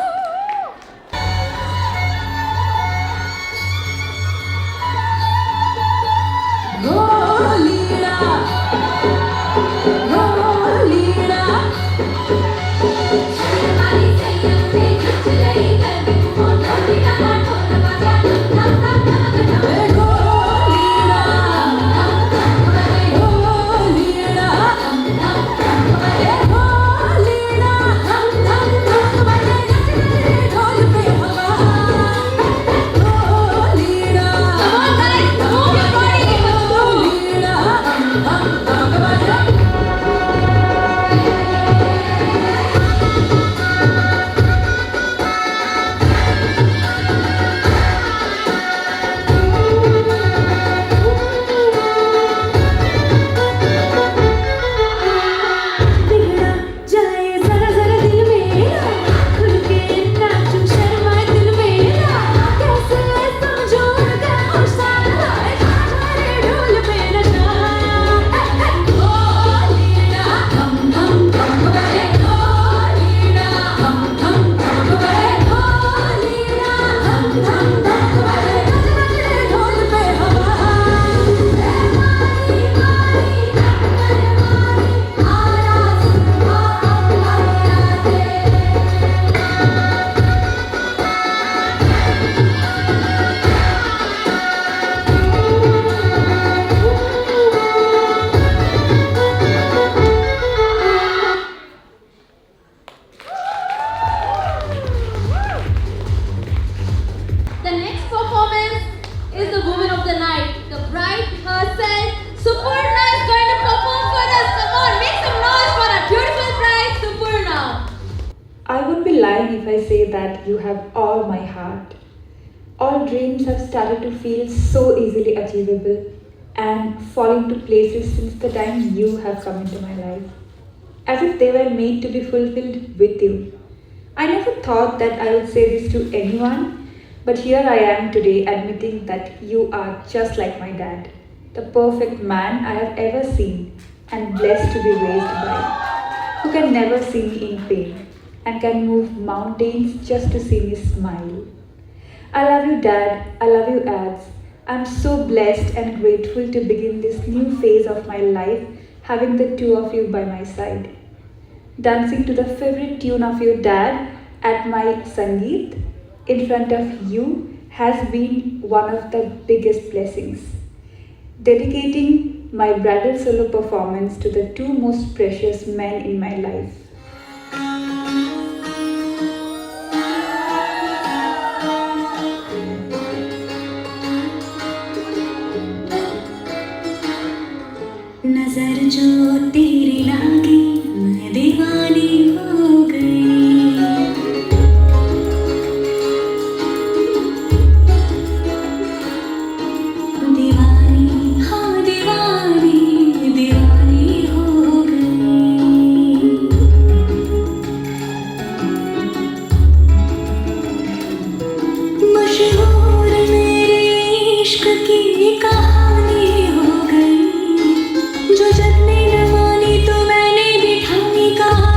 The next performance is the woman of the night, the bride herself. Supurna is going to perform for us. Come on, make some noise for our beautiful bride, Supurna. I would be lying if I say that you have all my heart. All dreams have started to feel so easily achievable and fall into places since the time you have come into my life, as if they were made to be fulfilled with you. I never thought that I would say this to anyone, but here I am today admitting that you are just like my dad, the perfect man I have ever seen and blessed to be raised by, who can never see me in pain and can move mountains just to see me smile. I love you, Dad. I love you, Ads. I'm so blessed and grateful to begin this new phase of my life having the two of you by my side. Dancing to the favorite tune of your dad at my Sangeet in front of you has been one of the biggest blessings. Dedicating my bridal solo performance to the two most precious men in my life. नजर जो तेरी लागी मैं दीवानी हो गई दीवानी हाँ दीवानी दीवानी हो गई मशहूर मेरे इश्क की कहानी हो गई जो जग ने न मानी तो मैंने भी ठानी कहा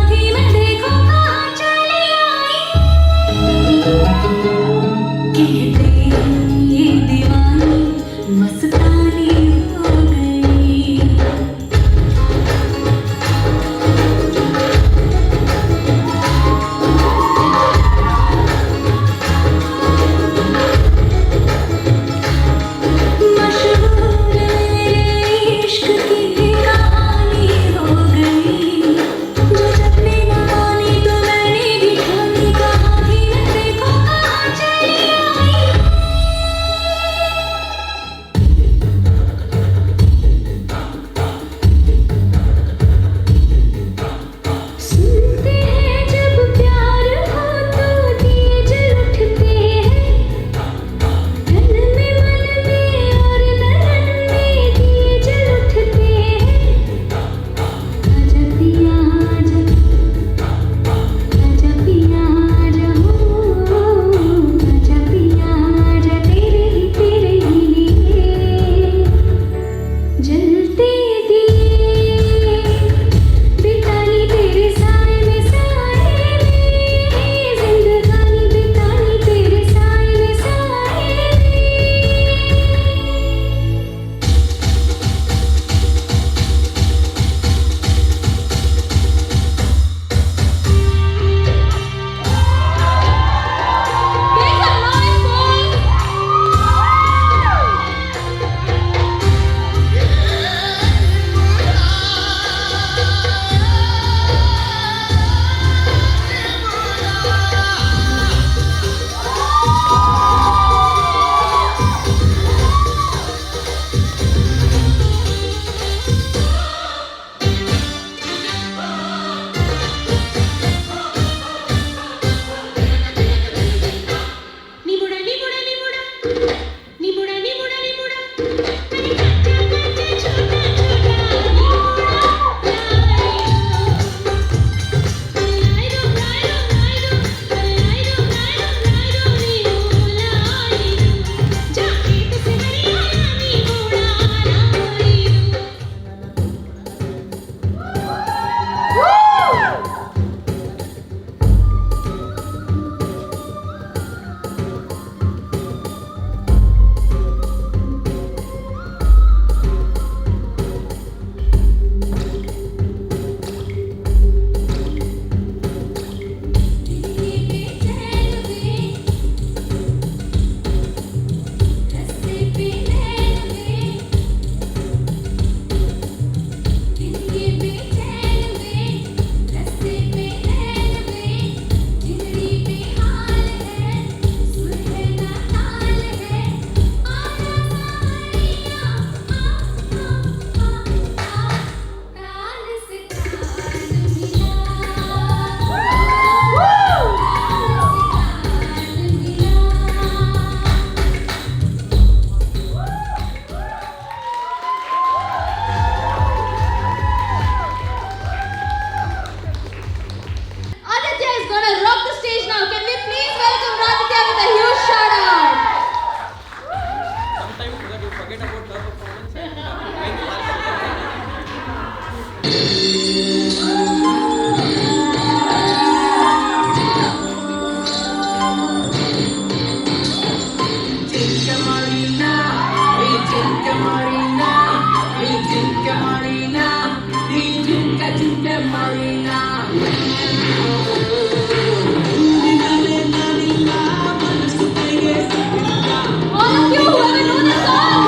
All of you, whoever know the song,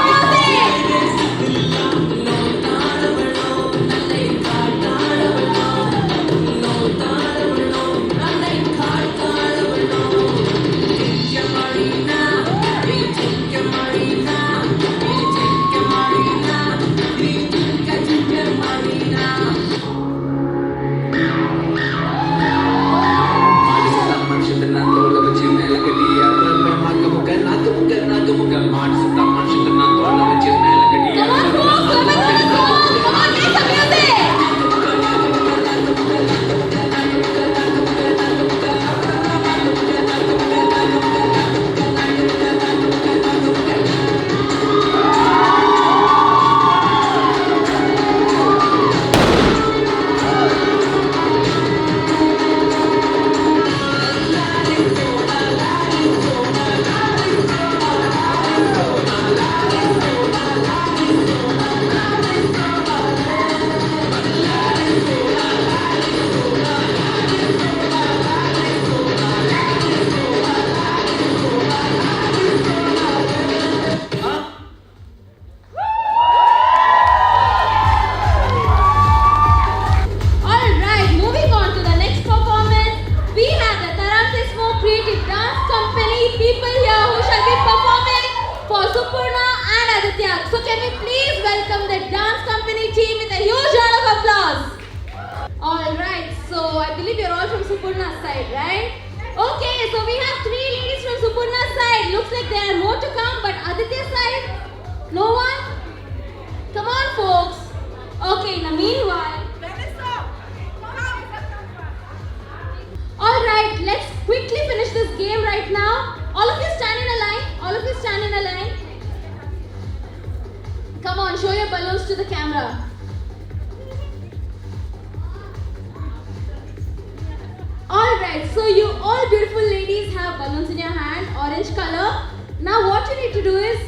listen to the music. Come on, folks, whoever know the song, come on, make some music. Alright, moving on to the next performance. We have the Tarantismo Creative Dance Company people here who shall be performing for Supurna and Aditya. So can we please welcome the dance company team with a huge round of applause. Alright, so I believe you're all from Supurna's side, right? Okay, so we have 3 ladies from Supurna's side. Looks like there are more to come, but Aditya's side? No one? Come on, folks. Okay, in the meanwhile, alright, let's quickly finish this game right now. All of you stand in a line. All of you stand in a line. Come on, show your balloons to the camera. Alright, so you all beautiful ladies have balloons in your hand, orange color. Now what you need to do is,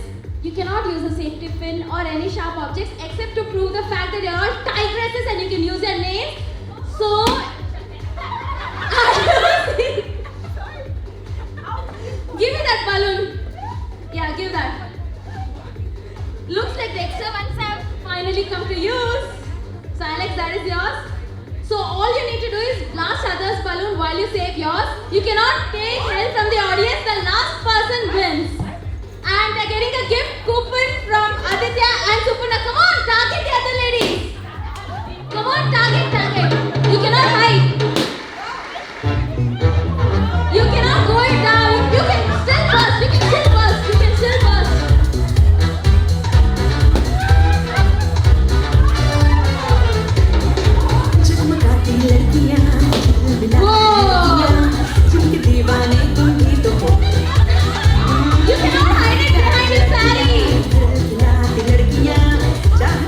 you cannot use a safety pin or any sharp objects except to prove the fact that you're all tigresses and you can use your names. So, give me that balloon. Yeah, give that. Looks like the extra ones have finally come to use. So Alex, that is yours. So all you need to do is blast others' balloon while you save yours. You cannot take help from the audience. The last person wins. And they're getting a gift coupon from Aditya and Supurna. Come on, target the other ladies. Come on, target. You cannot hide. You cannot go it down. You can still bust. You can still bust. You can still bust. जगमगाती लड़कियां जिनके दीवाने तुम ही तो हो You cannot hide it behind your saree. खिलाती लड़कियां चाहे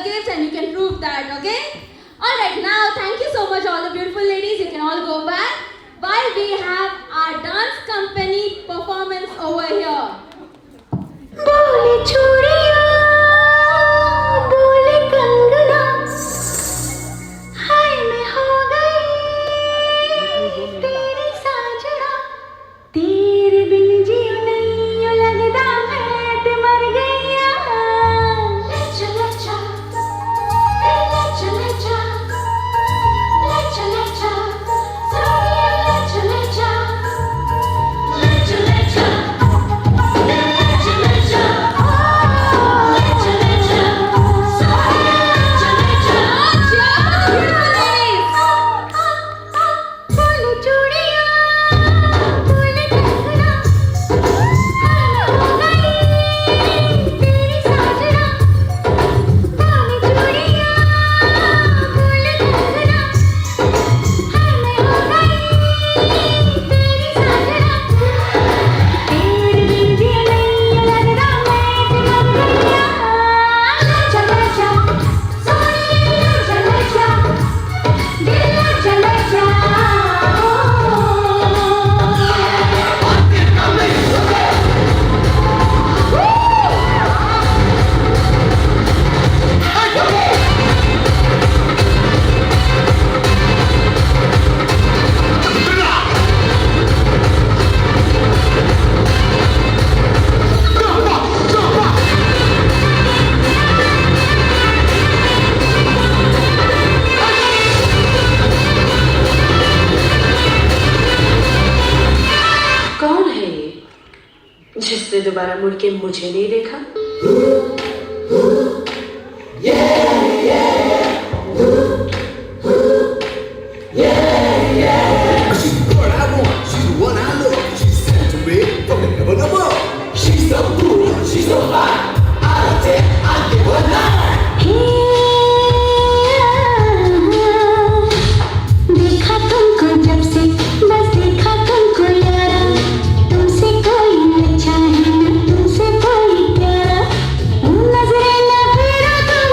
the gifts and you can prove that, okay? Alright, now thank you so much all the beautiful ladies. You can all go back. While we have our dance company performance over here. बोले चूड़िया बोले कंगना हाय मैं हो गई तेरी साजना तेरे बिन जियो नहीं यो लगदा मैं ते मर गईया ले चले जा ले चले जा ले चले जा सोनिया ले चले जा ले चले जा जिसने दोबारा मुड़ के मुझे नहीं देखा She's the girl I want, she's the one I love. She's sent to me from the heaven above. She's so cool, she's so hot. Out of 10, I give her 9. देखा तुमको जब से बस देखा तुमको यारा तुमसे कोई अच्छा है तुमसे कोई प्यारा नजरें न फेरा तुम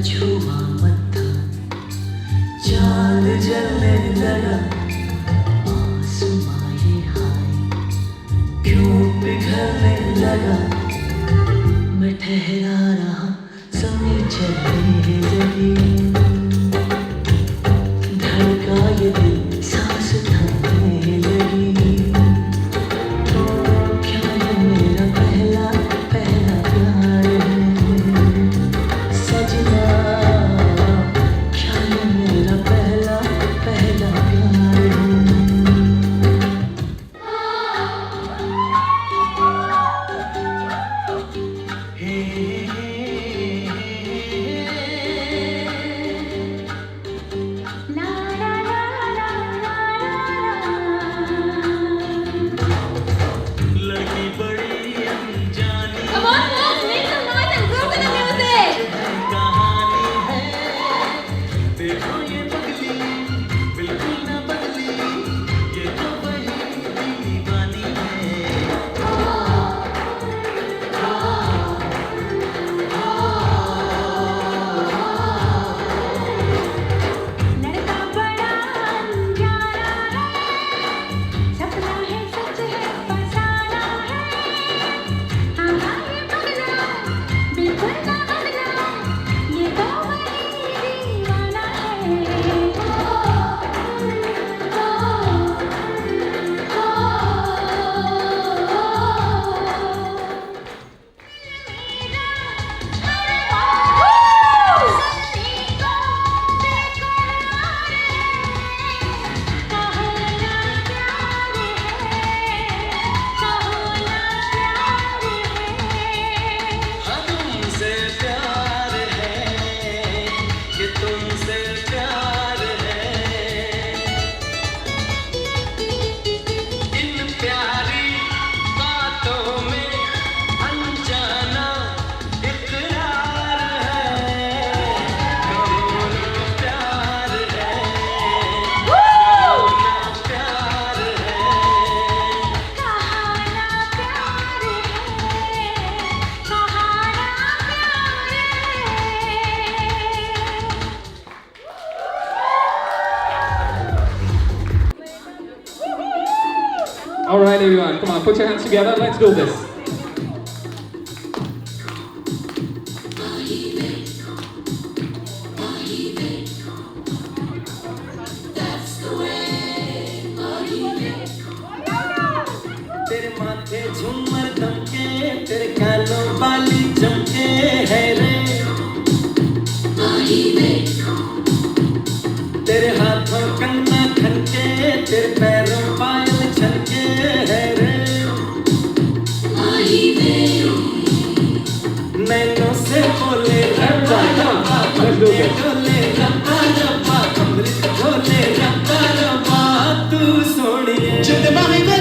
छुआ मत्था चांद जलने लगा आसमां ये हाय क्यों पिघलने लगा मैं ठहरा रहा समय चलने लगी धड़का ये दिल सांस थमने लगी क्या ये मेरा पहला पहला प्यार है सजना क्या ये मेरा पहला पहला प्यार है लड़की बड़ी अनजानी Come on, folks, make some noise and groove to the music. कहानी है देखो ये पगली बिल्कुल ना बदली ये तो वही दीवानी है लड़का बड़ा अनजाना है सपना है सच है फसाना है हाँ हाँ ये पगला बिल्कुल ना बदला ये तो वही दीवाना तुमसे प्यार है ये तुमसे प्यार है इन प्यारी बातों में अनजाना इकरार है कहो ना प्यार है कहो ना प्यार है All right, everyone, come on, put your hands together. Let's do this. तेरे माथे झूमर दमके तेरे कानों वाली चमके है रे तेरे हाथों कंगना खनके तेरे पैरों पायल छनके है रे नैनों से बोले रब्बा रब्बा पंखे डोले रब्बा रब्बा अमृत बोले रब्बा रब्बा तू सोनिए जिंदे बागी में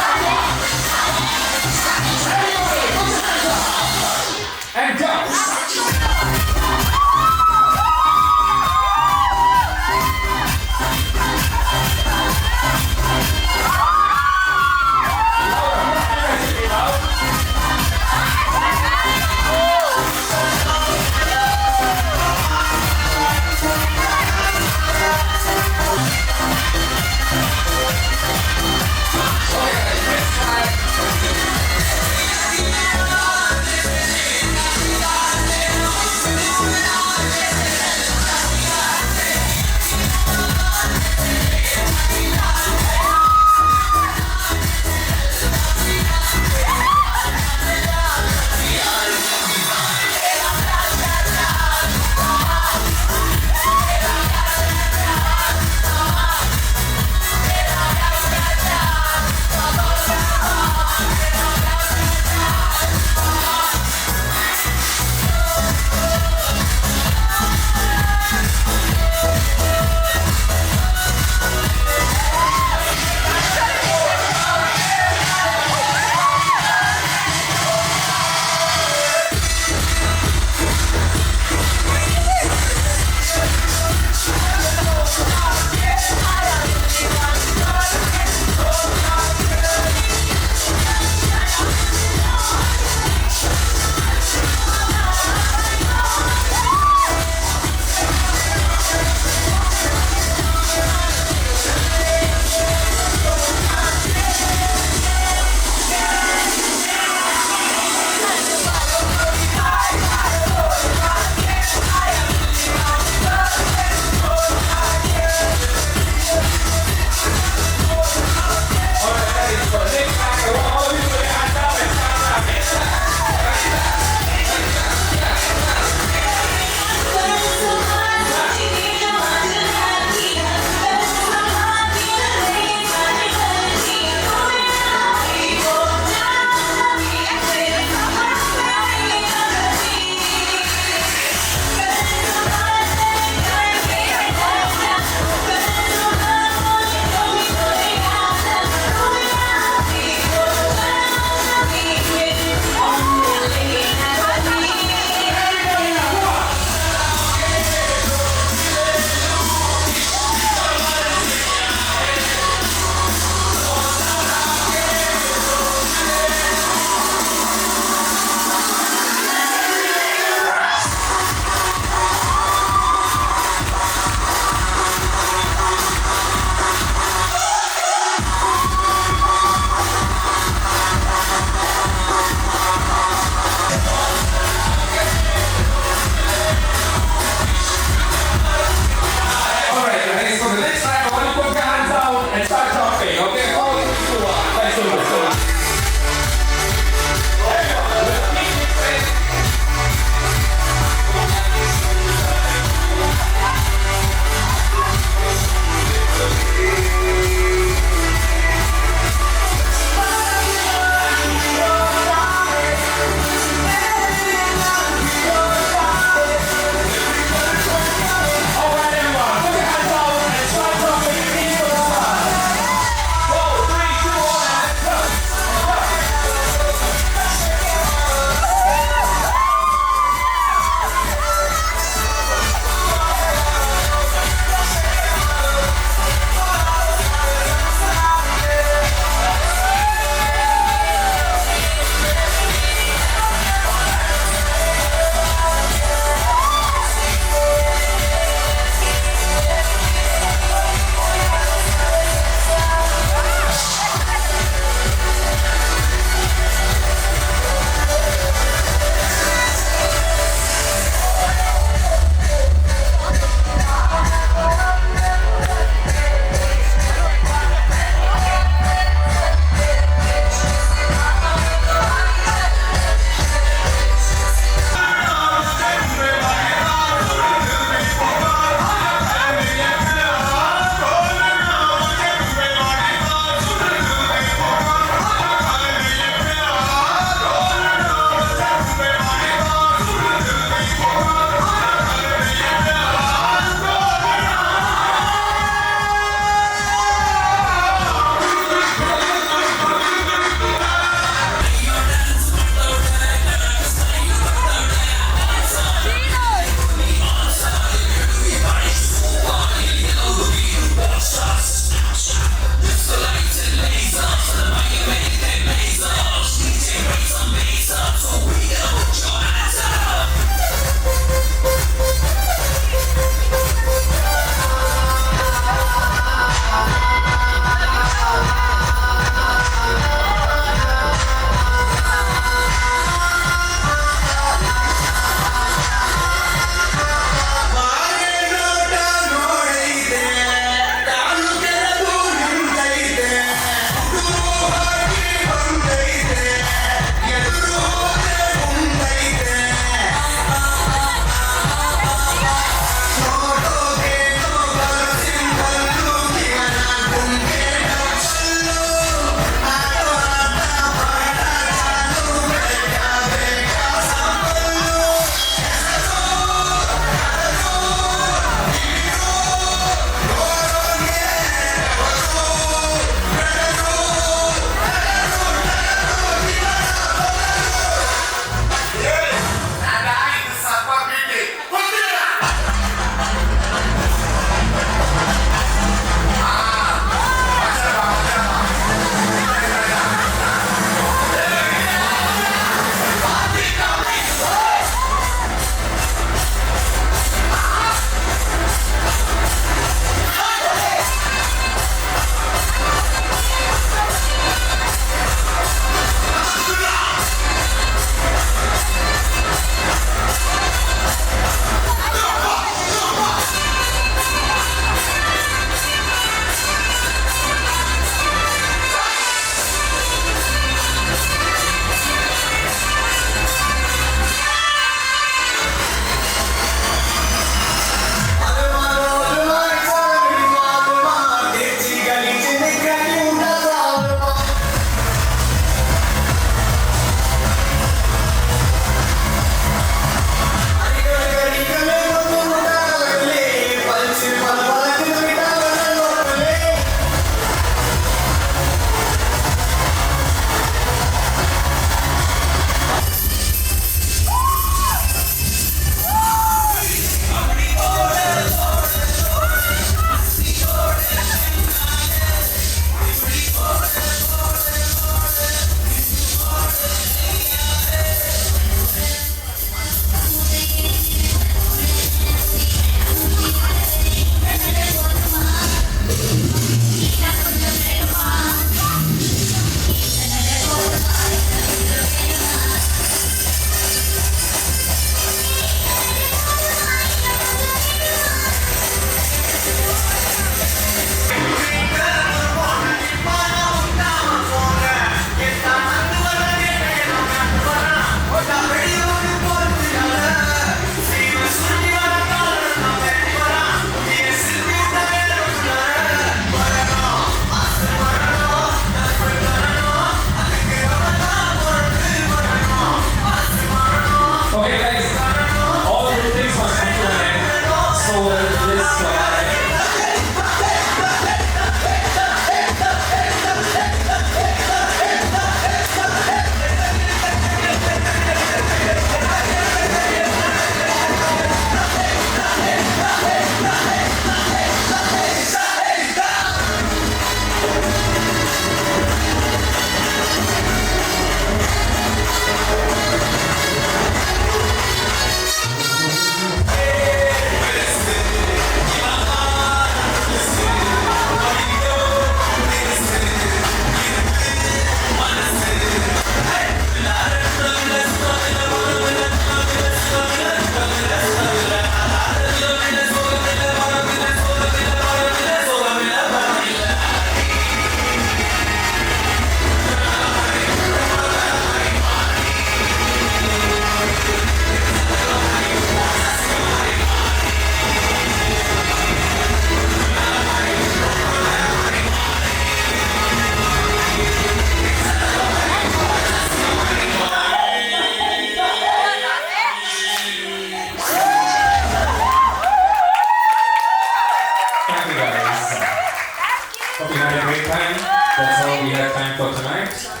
all we have time for tonight.